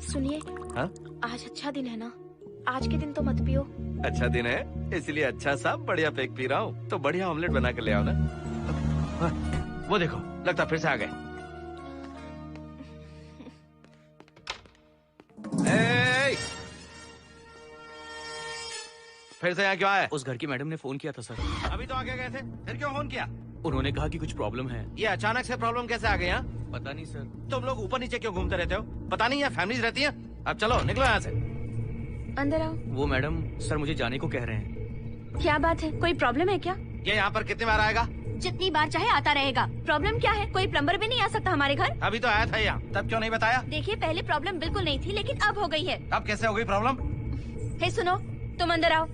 सुनिए, हाँ? आज अच्छा दिन है ना, आज के दिन तो मत पियो। अच्छा दिन है, इसलिए अच्छा सा बढ़िया पैक पी रहा हूँ। तो बढ़िया ऑमलेट बना कर ले आओ ना। वो देखो, लगता फिर से आ गए। फिर से यहाँ क्यों आए? उस घर की मैडम ने फोन किया था सर। अभी तो आगे गए थे, फिर क्यों फोन किया? उन्होंने कहा कि कुछ प्रॉब्लम है। ये अचानक से प्रॉब्लम कैसे आ गई यहाँ? पता नहीं सर। तुम लोग ऊपर नीचे क्यों घूमते रहते हो? पता नहीं यहाँ फैमिलीज रहती हैं? अब चलो निकलो यहाँ से। अंदर आओ। वो मैडम सर मुझे जाने को कह रहे हैं। क्या बात है, कोई प्रॉब्लम है क्या? ये यहाँ पर कितनी बार आएगा? जितनी बार चाहे आता रहेगा। प्रॉब्लम क्या है? कोई प्लम्बर भी नहीं आ सकता हमारे घर? अभी तो आया था यहाँ, तब क्यों नहीं बताया? देखिए, पहले प्रॉब्लम बिल्कुल नहीं थी, लेकिन अब हो गई है। अब कैसे हो गई प्रॉब्लम? हे सुनो, तुम अंदर आओ।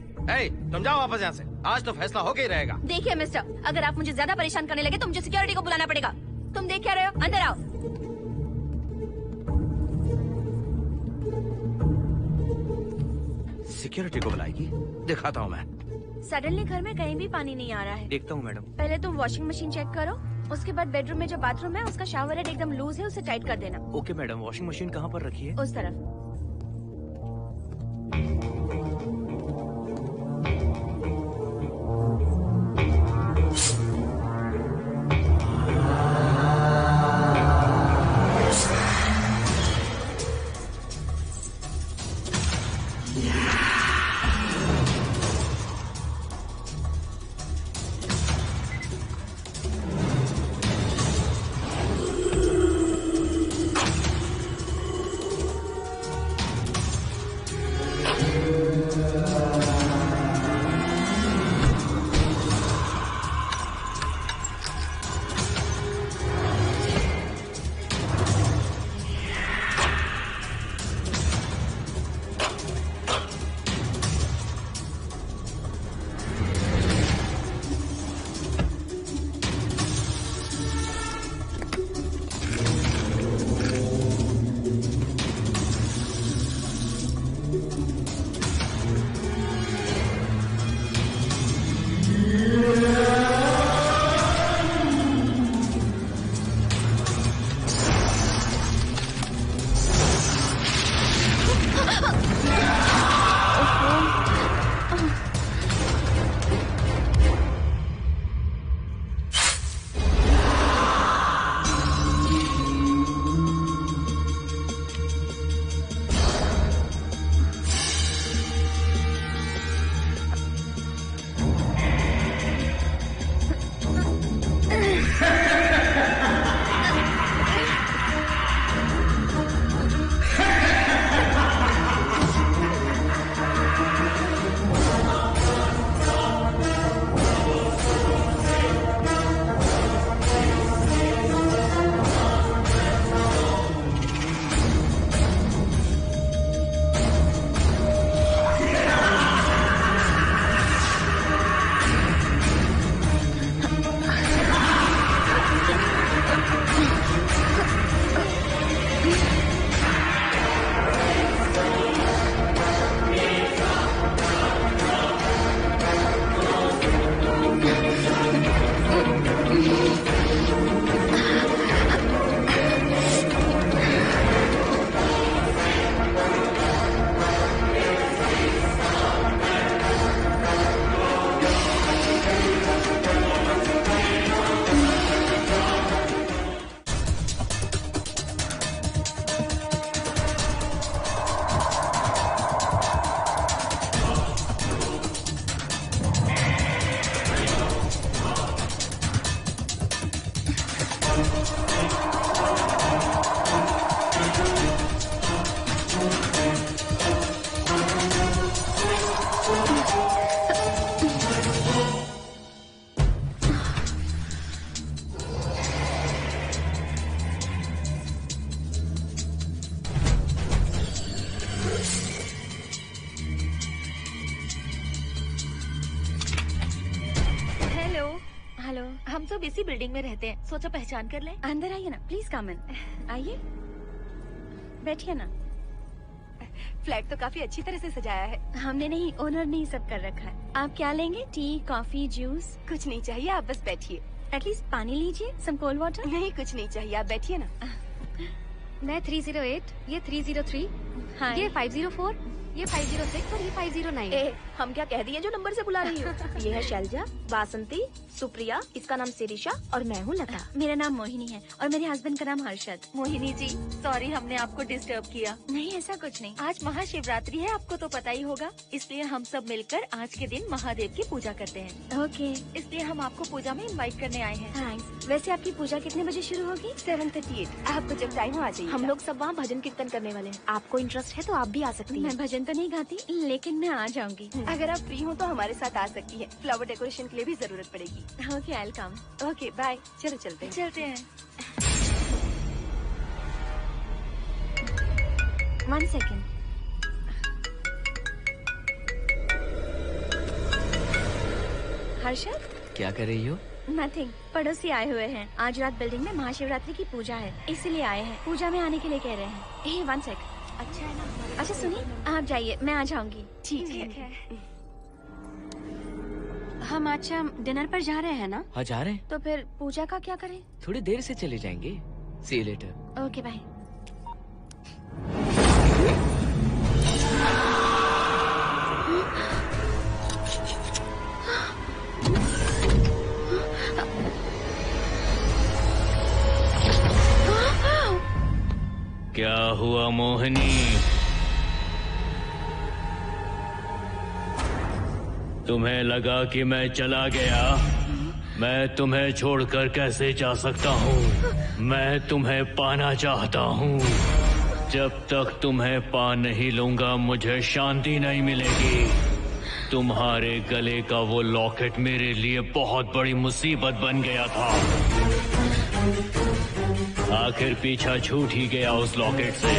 तुम जाओ वापस यहाँ से। आज तो फैसला हो ही रहेगा। देखिए मिस्टर, अगर आप मुझे ज्यादा परेशान करने लगे तो मुझे सिक्योरिटी को बुलाना पड़ेगा। तुम देख क्या रहे हो? अंदर आओ। सिक्योरिटी को बुलाएगी? दिखाता हूँ मैं। सडनली घर में कहीं भी पानी नहीं आ रहा है। देखता हूँ मैडम। पहले तुम वॉशिंग मशीन चेक करो, उसके बाद बेडरूम में जो बाथरूम है उसका शावर हेड एकदम लूज है, उसे टाइट कर देना। Okay madam. वॉशिंग मशीन कहाँ पर रखी है? उस तरफ। हेलो। हम सब इसी बिल्डिंग में रहते हैं, सोचा पहचान कर लें। अंदर आइए ना, प्लीज कम इन। आइए, बैठिए ना। फ्लैट तो काफी अच्छी तरह से सजाया है। हमने नहीं, ओनर ने ही सब कर रखा है। आप क्या लेंगे? T, coffee, juice? कुछ नहीं चाहिए, आप बस बैठिए। एटलीस्ट पानी लीजिए, सम कोल्ड वाटर। नहीं, कुछ नहीं चाहिए, आप बैठिए ना। मैं 308, ये 303, हाँ। ये 504, ये 506 और ये 509। हम क्या कह दिए जो नंबर से बुला रही हो? ये है शैलजा, वासंती, सुप्रिया, इसका नाम शिरीषा और मैं हूँ लता। मेरा नाम मोहिनी है और मेरे हस्बैंड का नाम हर्षद। मोहिनी जी, सॉरी हमने आपको डिस्टर्ब किया। नहीं, ऐसा कुछ नहीं। आज महाशिवरात्रि है, आपको तो पता ही होगा, इसलिए हम सब मिलकर आज के दिन महादेव की पूजा करते हैं। ओके, इसलिए हम आपको पूजा में इनवाइट करने आए हैं। थैंक्स। वैसे आपकी पूजा कितने बजे शुरू होगी? 7:38। आपको जब टाइम हो आ जाइए। हम लोग सब वहाँ भजन कीर्तन करने वाले हैं। आपको इंटरेस्ट है तो आप भी आ सकती हैं। मैं भजन तो नहीं गाती, लेकिन मैं आ जाऊंगी। अगर आप फ्री हो तो हमारे साथ आ सकती है। फ्लावर डेकोरेशन के लिए भी जरूरत पड़ेगी। Okay, I will come. Okay, bye. चलो चलते हैं। चलते हैं। 1 सेकेंड। हर्षद, क्या कर रही हो? नथिंग। पड़ोसी आए हुए हैं। आज रात बिल्डिंग में महाशिवरात्रि की पूजा है, इसीलिए आए हैं। पूजा में आने के लिए कह रहे हैं। 1 सेकेंड। अच्छा है ना? अच्छा सुनिए, आप जाइए, मैं आ जाऊंगी। ठीक है। हम आज शाम डिनर पर जा रहे हैं ना? हाँ, जा रहे हैं। तो फिर पूजा का क्या करें? थोड़ी देर से चले जाएंगे। See you later. Okay, bye. क्या हुआ मोहिनी? तुम्हें लगा कि मैं चला गया? मैं तुम्हें छोड़कर कैसे जा सकता हूँ? मैं तुम्हें पाना चाहता हूँ। जब तक तुम्हें पा नहीं लूंगा मुझे शांति नहीं मिलेगी। तुम्हारे गले का वो लॉकेट मेरे लिए बहुत बड़ी मुसीबत बन गया था। आखिर पीछा छूट ही गया उस लॉकेट से।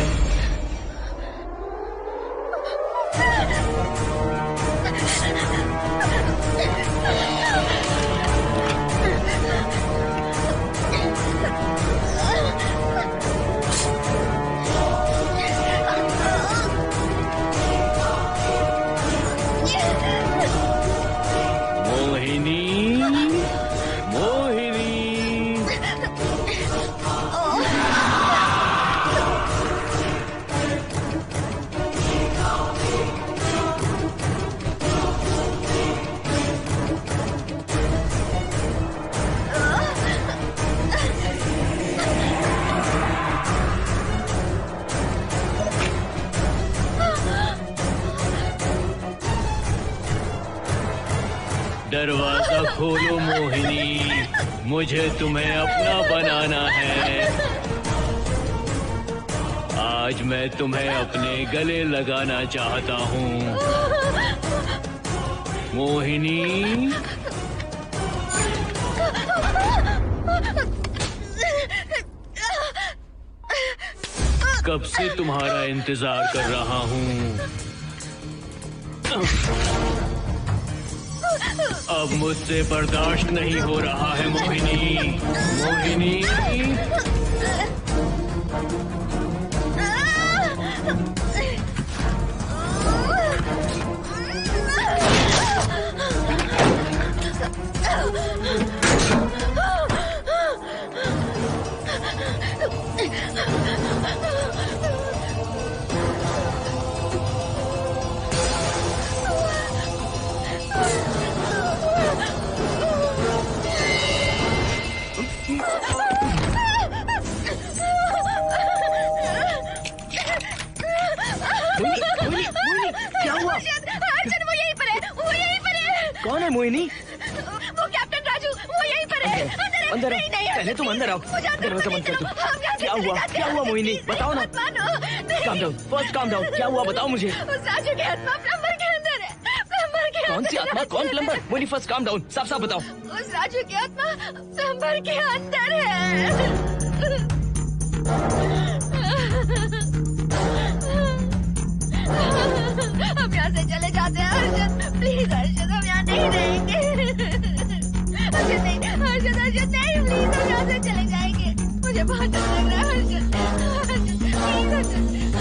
दरवाजा खोलो मोहिनी, मुझे तुम्हें अपना बनाना है। आज मैं तुम्हें अपने गले लगाना चाहता हूँ मोहिनी। कब से तुम्हारा इंतजार कर रहा हूँ। अब मुझसे बर्दाश्त नहीं हो रहा है मोहिनी। मोहिनी, क्या हुआ? अर्जुन, वो यहीं पर है, वो यहीं पर है। कौन है मोहिनी? वो कैप्टन राजू, वो यहीं पर है। अंदर नहीं, नहीं, पहले तुम अंदर आओ। दरवाजा बंद कर दो। क्या हुआ? क्या हुआ मोहिनी? बताओ ना। Calm down, first calm down. क्या हुआ बताओ मुझे। उस राजू की आत्मा प्लम्बर के अंदर है। प्लम्बर के कौन सी आत्मा? कौन plumber? Mohini first calm down, साफ साफ बताओ। उस राजू की आत्मा प्लम्बर के अंदर है। हम यहाँ से चले जाते हैं अर्जुन, प्लीज अर्जुन, हम यहाँ नहीं रहेंगे। अर्जुन नहीं, हर्षद हर्षद नहीं प्लीज हम यहाँ से चले जाएंगे, मुझे बहुत डर लग रहा है हर्षद हर्षद प्लीज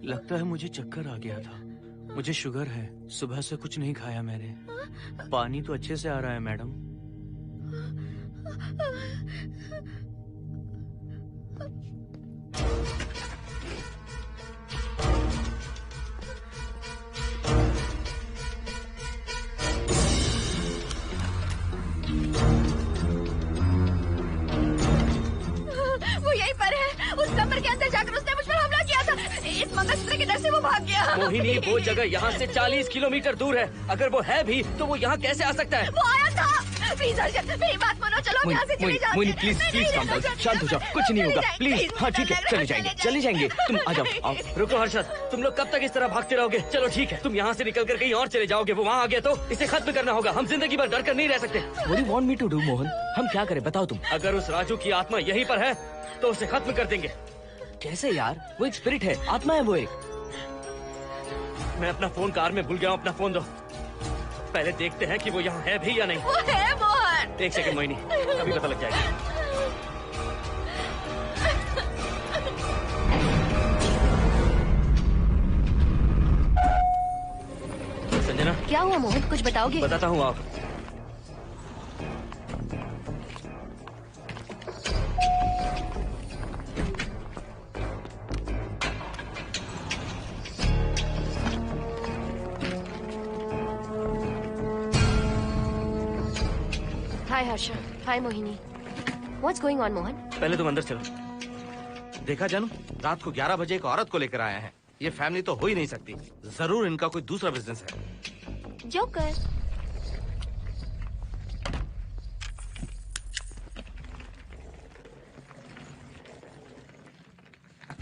लगता है मुझे चक्कर आ गया था। मुझे शुगर है, सुबह से कुछ नहीं खाया मैंने। पानी तो अच्छे से आ रहा है मैडम। वो यहीं पर है, उस कमरे के अंदर जाकर उसने मुझ पर हमला किया था। इस मंगलसूत्र के डर से वो भाग गया। मोहिनी, वो जगह यहाँ से 40 किलोमीटर दूर है। अगर वो है भी तो वो यहाँ कैसे आ सकता है? वो आया था। प्लीज हर्षद मेरी बात मानो, चलो हम यहाँ से चले जाते हैं। Mohini please please calm down, शांत हो जाओ, कुछ नहीं होगा प्लीज। हाँ ठीक है, चले जाएंगे। तुम आ जाओ, आओ। रुको हर्षद, तुम लोग कब तक इस तरह भागते रहोगे? चलो ठीक है, तुम यहाँ से निकल कर कहीं और चले जाओगे। वो वहाँ आ गया तो इसे खत्म करना होगा। हम जिंदगी भर डर कर नहीं रह सकते। What do you want me to do, Mohan? हम क्या करें बताओ तुम। अगर उस राजू की आत्मा यहीं पर है तो उसे खत्म कर देंगे। कैसे यार? वो एक स्पिरिट है, आत्मा है वो एक। मैं अपना फोन कार में भूल गया हूँ, अपना फोन दो। पहले देखते हैं कि वो यहाँ है भी या नहीं। वो है मोहन। एक सेकंड मोहिनी, अभी पता लग जाएगा। संजना, क्या हुआ मोहन, कुछ बताओगे? बताता हूँ आप। हाय हर्षा, हाय Mohini. What's going on Mohan? पहले तुम अंदर चलो। देखा जानू, रात को 11 बजे एक औरत को लेकर आया है। ये फैमिली तो हो ही नहीं सकती। जरूर इनका कोई दूसरा बिजनेस है। Joker.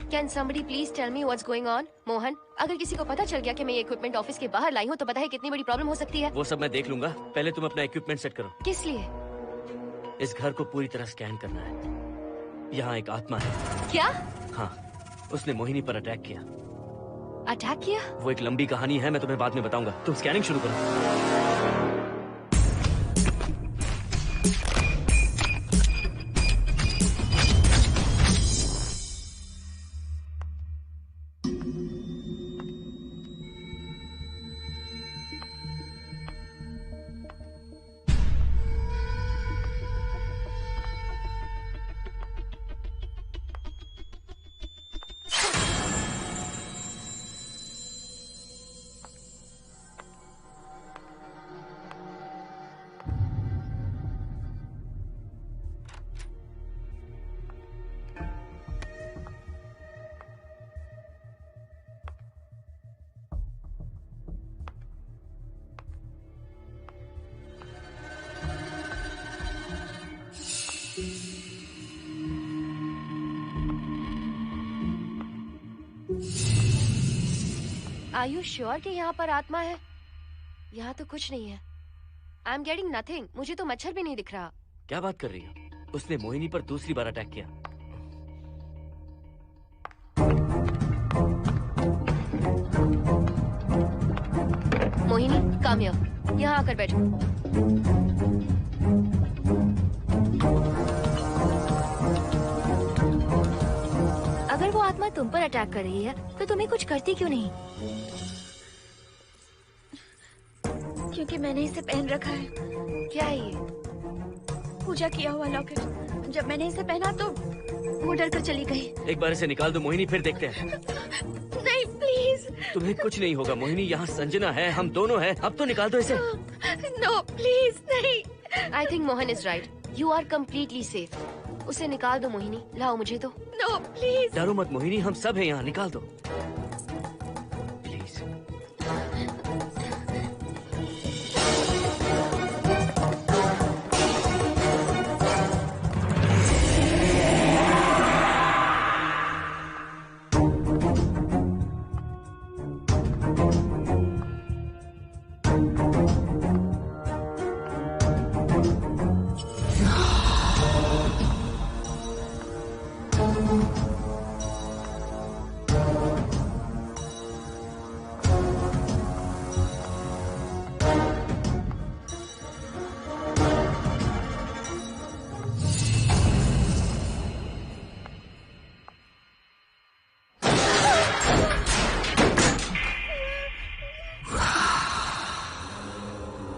Can somebody please tell me what's going on? Mohan, अगर किसी को पता चल गया कि मैं ये इक्विपमेंट ऑफिस के बाहर लाई हूँ तो पता है कितनी बड़ी प्रॉब्लम हो सकती है। वो सब मैं देख लूंगा, पहले तुम अपना इक्विपमेंट सेट करो। किस लिए? इस घर को पूरी तरह स्कैन करना है। यहाँ एक आत्मा है। क्या? हाँ, उसने मोहिनी पर अटैक किया। अटैक किया? वो एक लंबी कहानी है, मैं तुम्हें बाद में बताऊंगा। तुम स्कैनिंग शुरू करो। Are you sure कि यहाँ पर आत्मा है? यहाँ तो कुछ नहीं है। I'm getting nothing. मुझे तो मच्छर भी नहीं दिख रहा। क्या बात कर रही हो? उसने मोहिनी पर दूसरी बार अटैक किया। Mohini, come here. यहाँ आकर बैठो। अगर वो आत्मा तुम पर अटैक कर रही है तो तुम्हें कुछ करती क्यों नहीं? क्योंकि मैंने इसे पहन रखा है। क्या है ये? पूजा किया हुआ लॉकेट। जब मैंने इसे पहना तो वो डर कर चली गई। एक बार इसे निकाल दो मोहिनी, फिर देखते हैं। नहीं प्लीज। तुम्हें कुछ नहीं होगा मोहिनी, यहाँ संजना है, हम दोनों हैं। अब तो निकाल दो इसे। नो प्लीज नहीं। I think Mohan is right. You are completely safe. उसे निकाल दो मोहिनी, लाओ मुझे तो। No please. डरो मत मोहिनी, हम सब हैं यहाँ, निकाल दो प्लीज।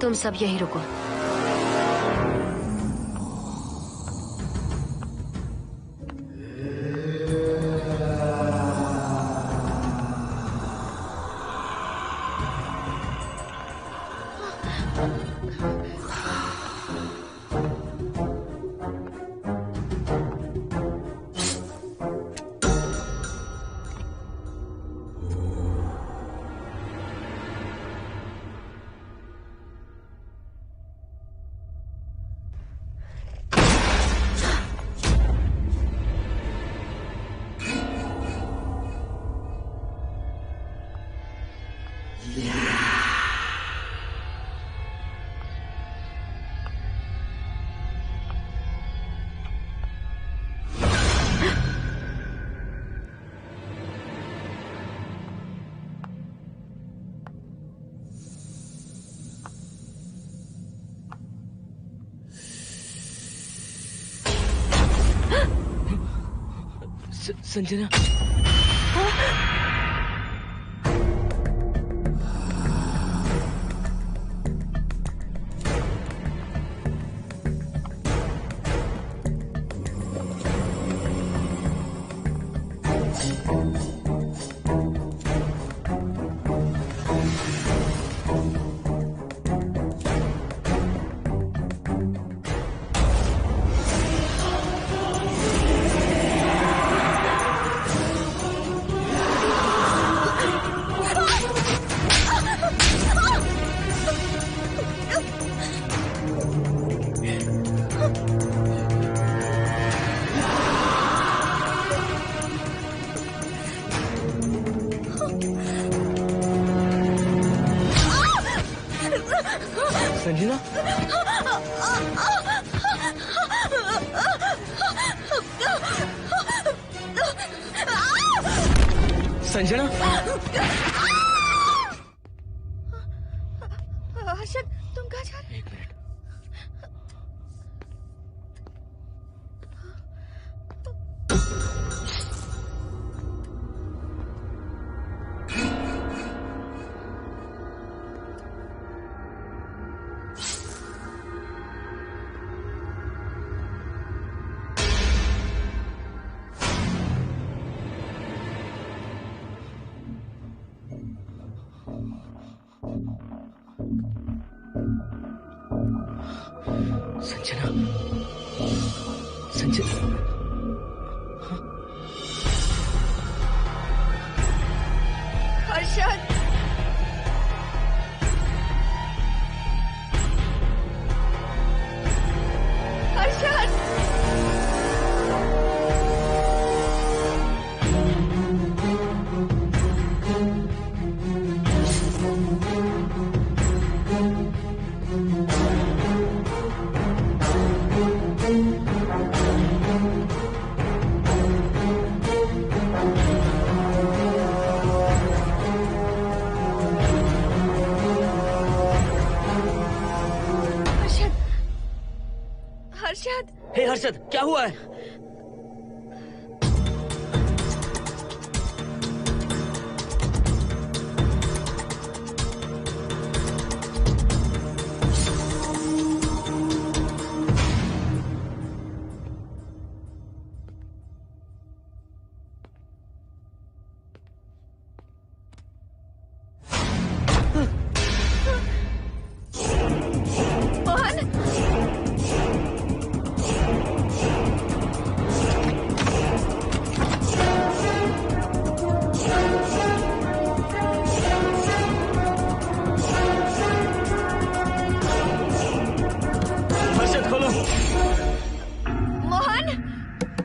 तुम सब यहीं रुको। संजना, संजना, हर्षद, तुम कहाँ जा रहे हो? एक मिनट। संजना, संजना, हर्षद, हर्षद, हर्षद। हे हर्षद, क्या हुआ है?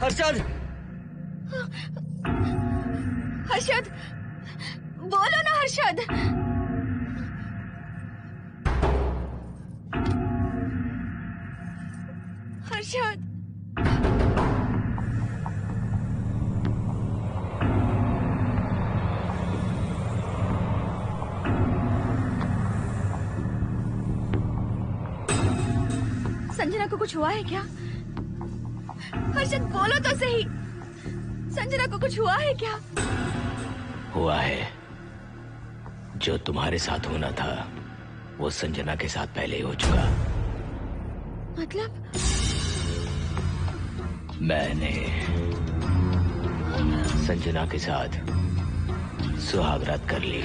हर्षद, हर्षद, बोलो ना हर्षद। हर्षद, संजना को कुछ हुआ है क्या? हर्षद, बोलो तो सही। संजना को कुछ हुआ है क्या? हुआ है जो तुम्हारे साथ होना था वो संजना के साथ पहले ही हो चुका। मतलब? मैंने संजना के साथ सुहागरात कर ली।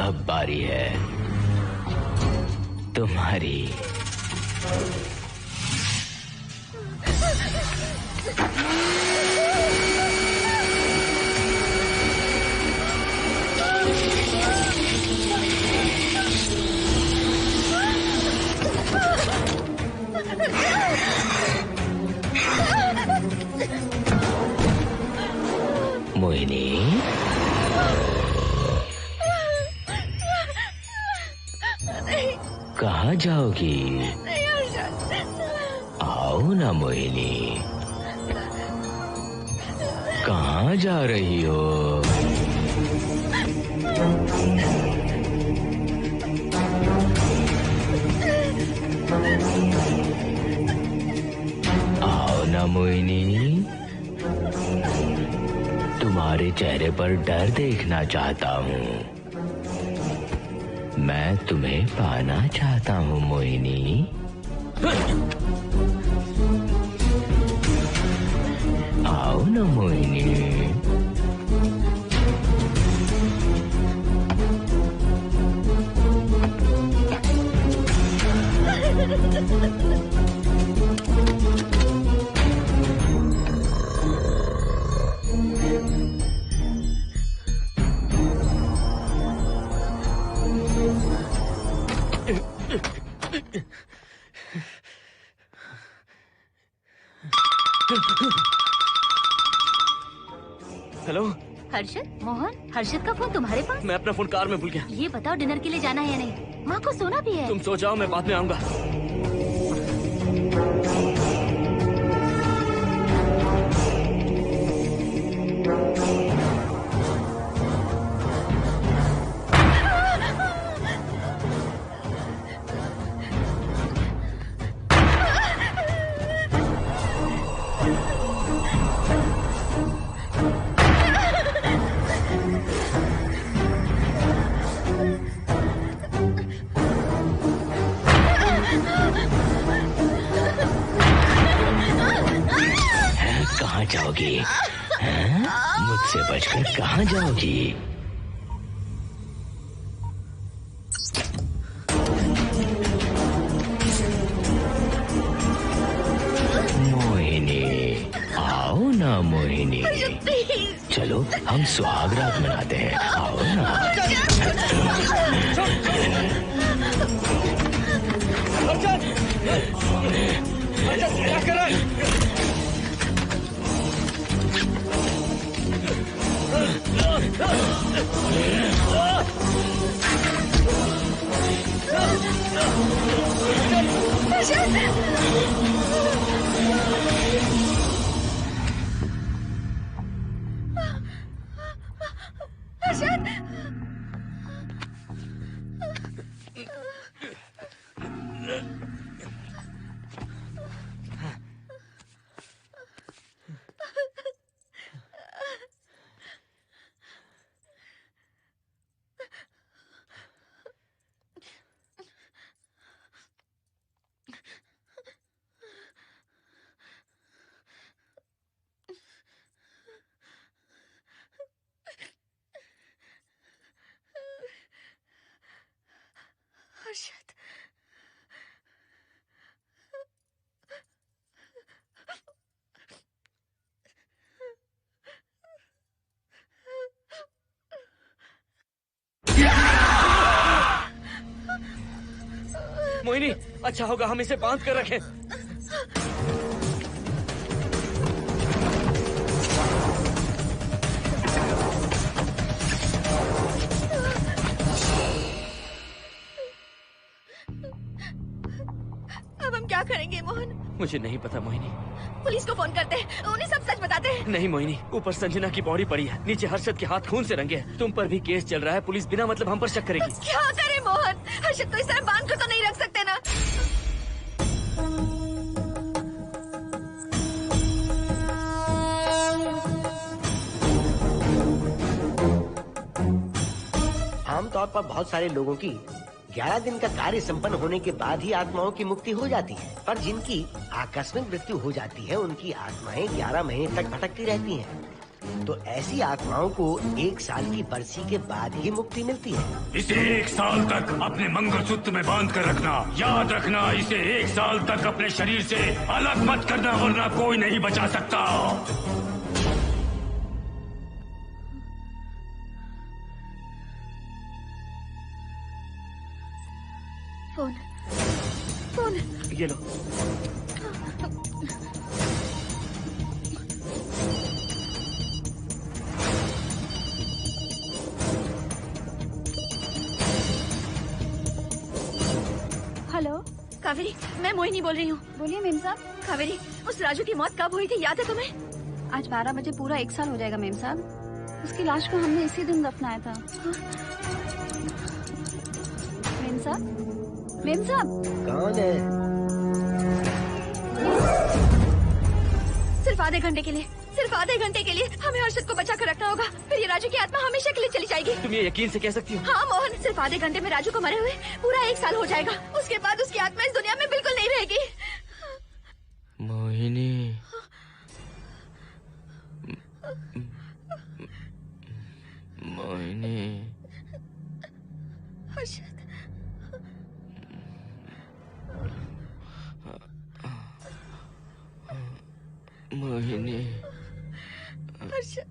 अब बारी है तुम्हारी। मोहिनी, कहाँ जाओगी? आओ ना मोहिनी, कहाँ जा रही हो? आओ ना मोहिनी, तुम्हारे चेहरे पर डर देखना चाहता हूँ। मैं तुम्हें पाना चाहता हूँ मोहिनी। आओ ना मोहिनी। हेलो हर्षद, मोहन, हर्षद का फोन तुम्हारे पास? मैं अपना फोन कार में भूल गया। ये बताओ डिनर के लिए जाना है या नहीं? माँ को सोना भी है। तुम सो जाओ, मैं बाद में आऊंगा। कहाँ जाओगी? मुझसे बचकर कहाँ जाओगी? मोहिनी, आओ ना मोहिनी। चलो हम सुहागरात मनाते हैं, आओ ना। क्या कर रहा है? हर्षद, मोहिनी, अच्छा होगा हम इसे बांध कर रखें। अब हम क्या करेंगे मोहन? मुझे नहीं पता मोहिनी। पुलिस को फोन करते हैं, उन्हें सब सच बताते हैं। नहीं मोहिनी, ऊपर संजना की बॉडी पड़ी है, नीचे हर्षद के हाथ खून से रंगे हैं। तुम पर भी केस चल रहा है, पुलिस बिना मतलब हम पर शक करेगी। तो क्या करें मोहन? हर्षद को इस तरह बांध कर तो नहीं रख सकते ना। आमतौर पर बहुत सारे लोगों की 11 दिन का कार्य संपन्न होने के बाद ही आत्माओं की मुक्ति हो जाती है, पर जिनकी आकस्मिक मृत्यु हो जाती है उनकी आत्माएं 11 महीने तक भटकती रहती हैं। तो ऐसी आत्माओं को 1 साल की बरसी के बाद ही मुक्ति मिलती है। इसे 1 साल तक अपने मंगलसूत्र में बांध कर रखना। याद रखना, इसे 1 साल तक अपने शरीर से अलग मत करना, वरना कोई नहीं बचा सकता। फोन ये लो। हेलो कावेरी, मैं मोहिनी बोल रही हूँ। बोलिए मेम साहब। कावेरी, उस राजू की मौत कब हुई थी, याद है तुम्हें? आज 12 बजे पूरा 1 साल हो जाएगा मेम साहब। उसकी लाश को हमने इसी दिन दफनाया था। मेम साहब, मेम साहब। कौन है? सिर्फ आधे घंटे के लिए, सिर्फ आधे घंटे के लिए हमें हर्षद को बचा कर रखना होगा, फिर ये राजू की आत्मा हमेशा के लिए चली जाएगी। तुम ये यकीन से कह सकती हो? हाँ मोहन, सिर्फ आधे घंटे में राजू को मरे हुए पूरा 1 साल हो जाएगा। उसके बाद उसकी आत्मा इस दुनिया में बिल्कुल नहीं रहेगी। मोहिनी, मोहिनी, हर्षद, मोहिनी, हर्षद,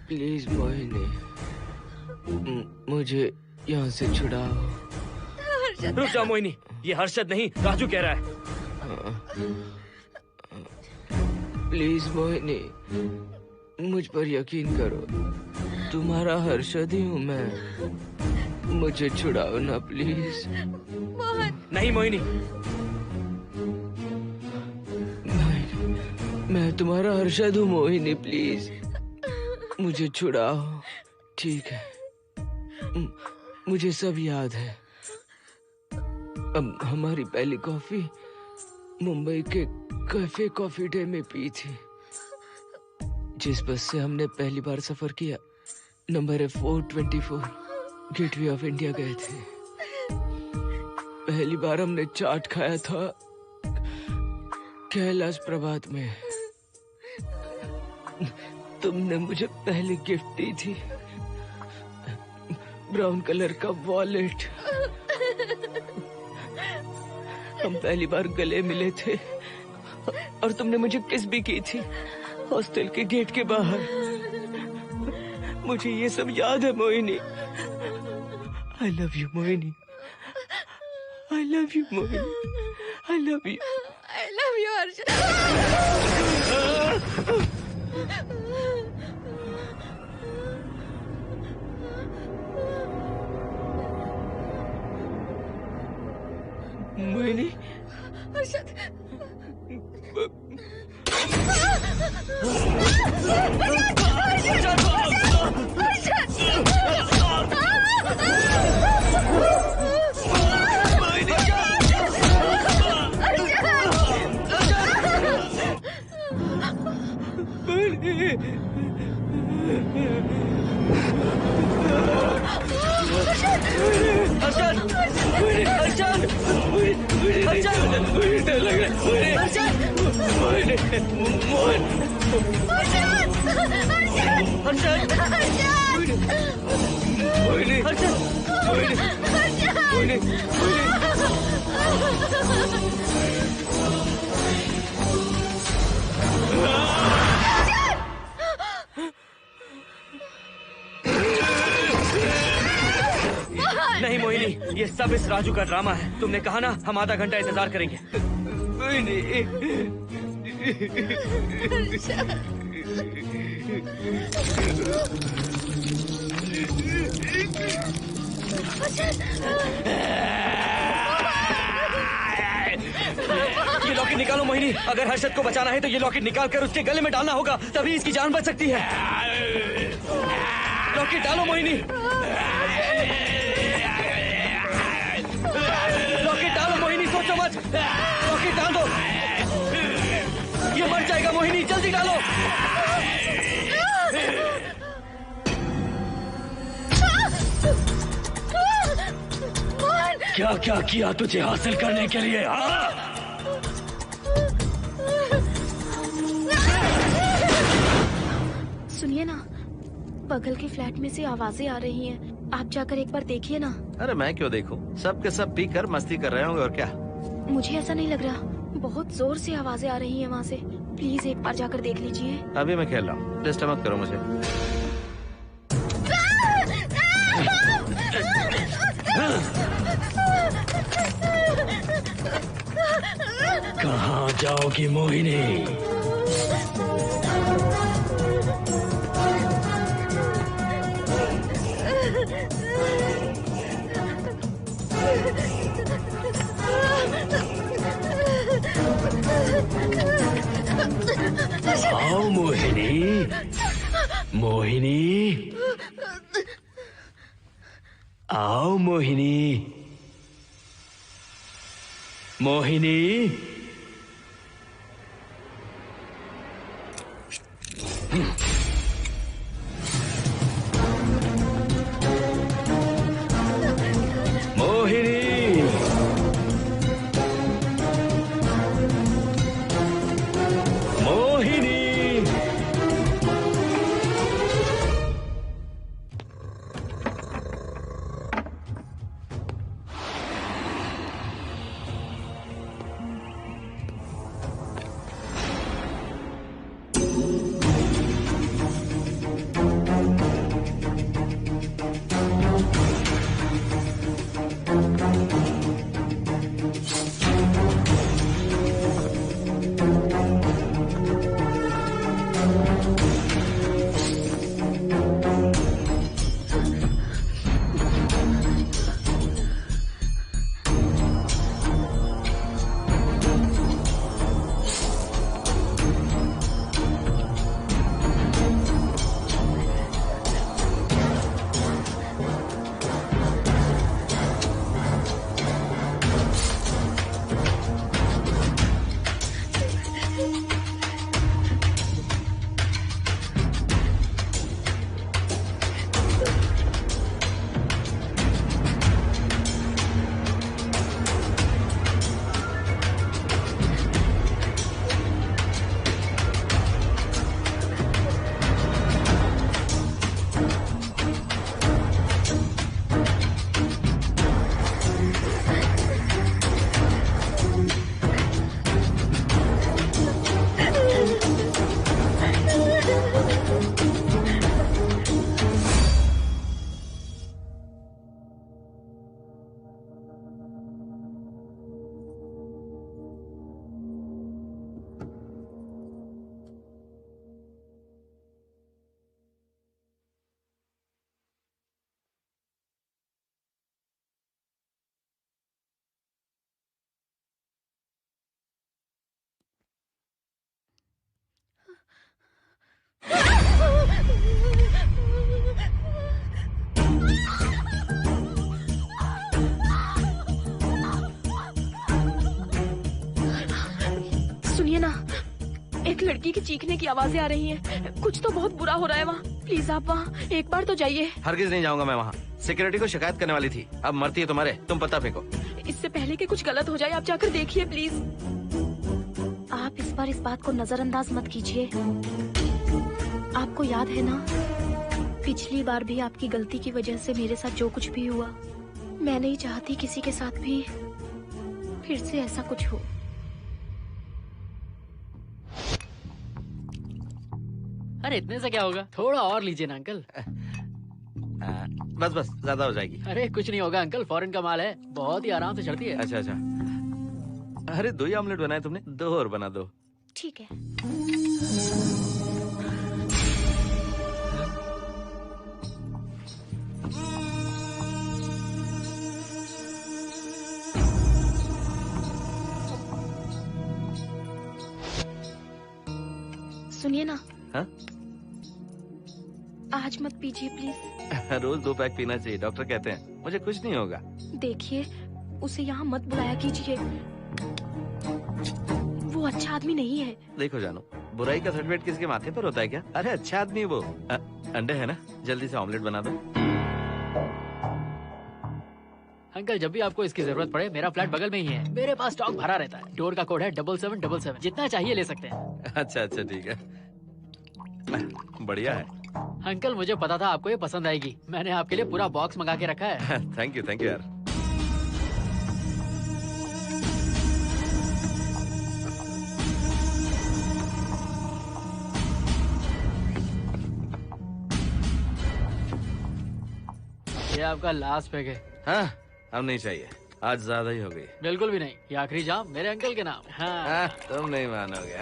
प्लीज मोहिनी, मुझे यहाँ से छुड़ाओ। रुक जाओ मोहिनी, ये हर्षद नहीं राजू कह रहा है। प्लीज मोहिनी, मुझ पर यकीन करो, तुम्हारा हर्षद ही हूँ मैं। मुझे छुड़ाओ ना प्लीज। मोहन। नहीं मोहिनी, मैं तुम्हारा हर्षद हूँ मोहिनी, प्लीज मुझे छुड़ाओ। ठीक है, मुझे सब याद है। अब हमारी पहली कॉफी मुंबई के कैफे कॉफी डे में पी थी। जिस बस से हमने पहली बार सफर किया, नंबर है 424, गेटवे ऑफ इंडिया गए थे। पहली बार हमने चाट खाया था कैलाश प्रभात में। तुमने मुझे पहले गिफ्ट दी थी, ब्राउन कलर का वॉलेट। हम पहली बार गले मिले थे और तुमने मुझे किस भी की थी हॉस्टल के गेट के बाहर। मुझे ये सब याद है Mohini. I love you Mohini, I love you Mohini, I love you, I love you Harshad. Mohini, Harshad, नहीं मोहिनी, ये सब इस राजू का ड्रामा है। तुमने कहा ना हम आधा घंटा इंतजार करेंगे। ये लॉकेट निकालो मोहिनी। अगर हर्षद को बचाना है तो ये लॉकेट निकाल कर उसके गले में डालना होगा, तभी इसकी जान बच सकती है। लॉकेट डालो मोहिनी, लॉकेट डालो मोहिनी, सोचो मत। लॉकेट डाल दो, ये मर जाएगा मोहिनी, जल्दी जल्दी डालो। क्या क्या किया तुझे हासिल करने के लिए? सुनिए ना, बगल के फ्लैट में से आवाजें आ रही हैं। आप जाकर एक बार देखिए ना। अरे मैं क्यों देखूं? सब के सब पीकर मस्ती कर रहे होंगे और क्या। मुझे ऐसा नहीं लग रहा, बहुत जोर से आवाजें आ रही हैं वहाँ से। प्लीज एक बार जाकर देख लीजिए। अभी मैं खेल रहा हूँ, डिस्टर्ब मत करो मुझे। कहाँ जाओगी मोहिनी? आओ मोहिनी, मोहिनी, आओ मोहिनी, मोहिनी। सुनिए ना, एक लड़की की चीखने की आवाजें आ रही हैं। कुछ तो बहुत बुरा हो रहा है वहाँ। प्लीज आप वहाँ एक बार तो जाइए। हरगिज नहीं जाऊंगा मैं वहाँ। सिक्योरिटी को शिकायत करने वाली थी, अब मरती है तुम्हारे, तुम पता फेंको। इससे पहले कि कुछ गलत हो जाए आप जाकर देखिए प्लीज। आप इस बार इस बात को नजरअंदाज मत कीजिए। आपको याद है ना, पिछली बार भी आपकी गलती की वजह से मेरे साथ जो कुछ भी हुआ, मैं नहीं चाहती किसी के साथ भी फिर से ऐसा कुछ हो। अरे इतने से क्या होगा, थोड़ा और लीजिए ना अंकल। बस बस, ज्यादा हो जाएगी। अरे कुछ नहीं होगा अंकल, फॉरेन का माल है, बहुत ही आराम से चढ़ती है। अच्छा अच्छा। अरे 2 ही ऑमलेट बनाए तुमने, 2 और बना दो। ठीक है। सुनिए ना। हाँ? आज मत पीजिए प्लीज। रोज 2 पैक पीना चाहिए, डॉक्टर कहते हैं। मुझे कुछ नहीं होगा। देखिए, उसे यहाँ मत बुलाया कीजिए, वो अच्छा आदमी नहीं है। देखो जानू, बुराई का सर्टिफिकेट किसके माथे पर होता है क्या? अरे अच्छा आदमी है वो। अंडे है ना? जल्दी से ऑमलेट बना दो। अंकल जब भी आपको इसकी जरूरत पड़े मेरा फ्लैट बगल में ही है। मेरे पास स्टॉक भरा रहता है। डोर का कोड है 7777। जितना चाहिए ले सकते हैं। अच्छा अच्छा ठीक है, बढ़िया है। अंकल मुझे पता था आपको ये पसंद आएगी। मैंने आपके लिए पूरा बॉक्स मंगा के रखा है। थैंक यू यार। ये आपका लास्ट पैक है। हाँ अब नहीं चाहिए, आज ज्यादा ही हो गई। बिल्कुल भी नहीं, ये आखिरी जाम मेरे अंकल के नाम। हाँ। तुम नहीं मानोगे।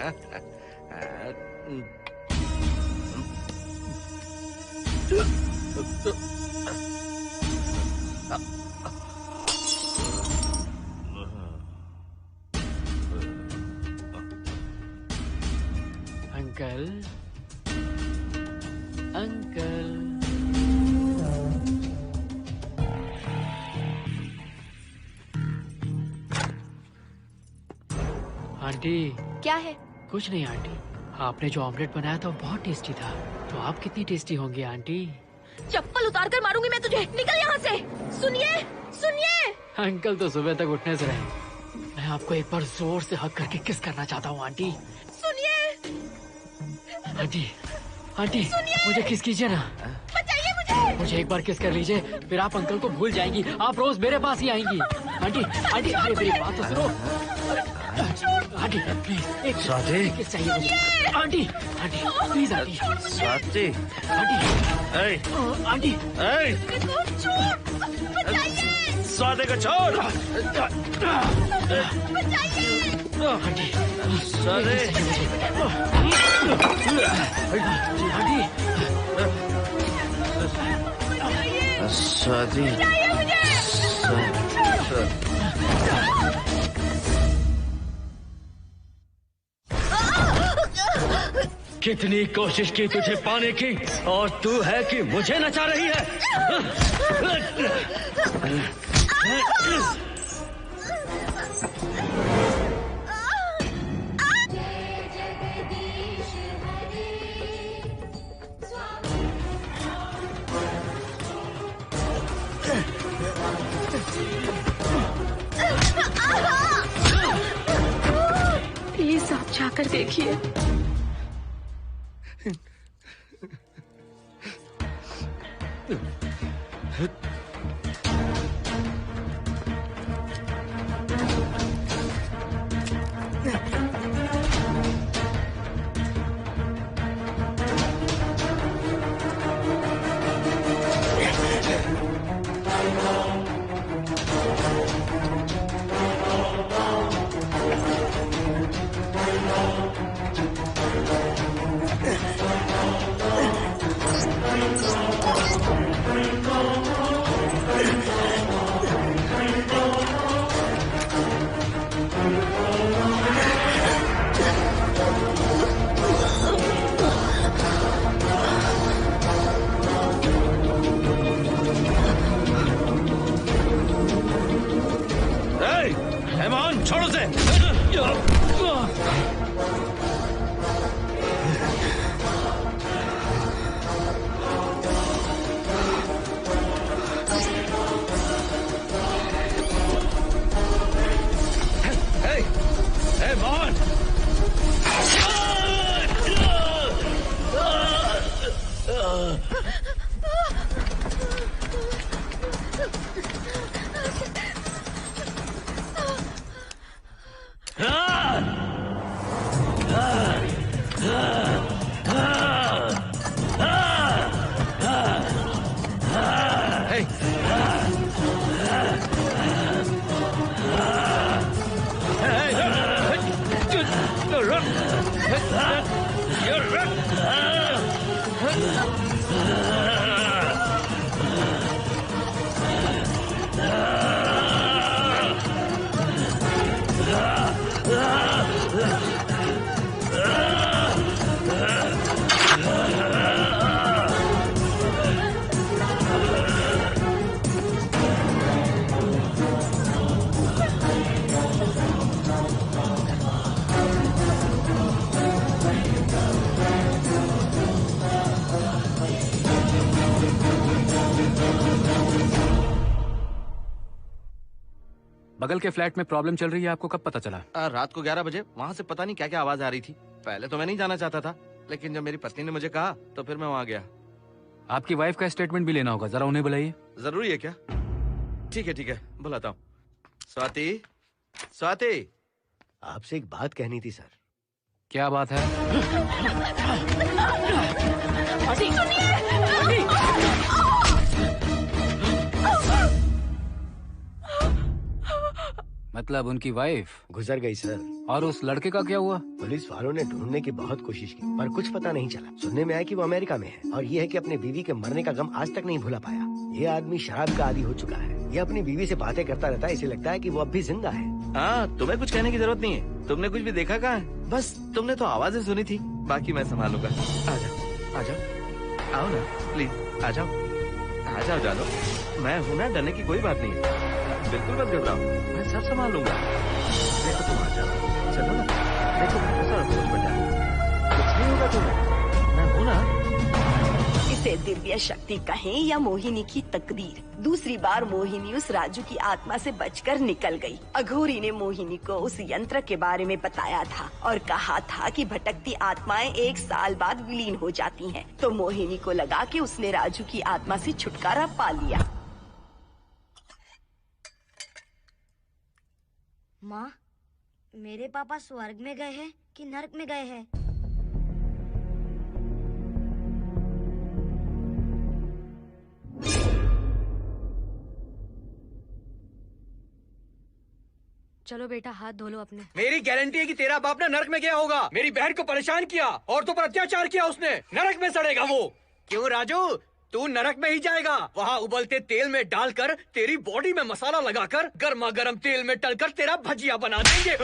Uncle uncle aunty. क्या है? कुछ नहीं आंटी, आपने जो ऑमलेट बनाया था वो बहुत टेस्टी था। तो आप कितनी टेस्टी होंगी आंटी? चप्पल उतार कर मारूंगी मैं तुझे। निकल यहाँ से। सुनिए सुनिए। अंकल तो सुबह तक उठने से रहे। मैं आपको एक बार जोर से हक करके किस करना चाहता हूँ आंटी। सुनिए आंटी। आंटी मुझे किस कीजिए ना। बचाइए मुझे। मुझे एक बार किस कर लीजिए, फिर आप अंकल को भूल जाएंगी। आप रोज मेरे पास ही आएंगी। आंटी आंटी अरे मेरी बात तो सुनो। आंटी प्लीज एक किस चाहिए मुझे। Aunty aunty please aunty. Swati aunty aunty Swati को छोड़। आंटी स्वाति स्वाति कितनी कोशिश की तुझे पाने की और तू है कि मुझे नचा रही है। प्लीज आप जाकर देखिए। छोड़ो से। बगल के फ्लैट में प्रॉब्लम चल रही है, आपको कब पता चला? रात को 11 बजे वहाँ से पता नहीं क्या क्या आवाज आ रही थी। पहले तो मैं नहीं जाना चाहता था, लेकिन जब मेरी पत्नी ने मुझे कहा तो फिर मैं वहाँ गया। आपकी वाइफ का स्टेटमेंट भी लेना होगा, जरा उन्हें बुलाइए। जरूरी है क्या? ठीक है, बुलाता हूँ। स्वाति, स्वाति, आपसे एक बात कहनी थी सर। क्या बात है? मतलब उनकी वाइफ गुजर गई सर। और उस लड़के का क्या हुआ? पुलिस वालों ने ढूंढने की बहुत कोशिश की पर कुछ पता नहीं चला। सुनने में आया कि वो अमेरिका में है और ये है कि अपने बीवी के मरने का गम आज तक नहीं भुला पाया। ये आदमी शराब का आदी हो चुका है। ये अपनी बीवी से बातें करता रहता है, इसे लगता है कि वो अब भी जिंदा है। हाँ, तुम्हें कुछ कहने की जरूरत नहीं है। तुमने कुछ भी देखा कहाँ है? बस तुमने तो आवाजें सुनी थी, बाकी मैं संभालूंगा। आ जाओ, आओ ना प्लीज, आ जाओ जानो। मैं हूँ ना, डरने की कोई बात नहीं है। बिल्कुल मत घबराओ, मैं सब संभाल लूंगा। देखो तुम आ जाओ, चलो ना। देखो सारा बोझ बढ़ जाए, कुछ नहीं होगा तुम्हें, मैं हूँ ना। इसे दिव्य शक्ति कहें या मोहिनी की तकदीर, दूसरी बार मोहिनी उस राजू की आत्मा से बचकर निकल गई। अघोरी ने मोहिनी को उस यंत्र के बारे में बताया था और कहा था कि भटकती आत्माएं 1 साल बाद विलीन हो जाती हैं। तो मोहिनी को लगा कि उसने राजू की आत्मा से छुटकारा पा लिया। माँ, मेरे पापा स्वर्ग में गए हैं कि नरक में गए हैं? चलो बेटा, हाथ धो लो अपने। मेरी गारंटी है कि तेरा बाप ना नरक में गया होगा। मेरी बहन को परेशान किया, औरतों पर अत्याचार किया उसने। नरक में सड़ेगा वो। क्यों राजू, तू नरक में ही जाएगा। वहाँ उबलते तेल में डालकर तेरी बॉडी में मसाला लगाकर गर्मा गर्म तेल में तलकर तेरा भजिया बना देंगे।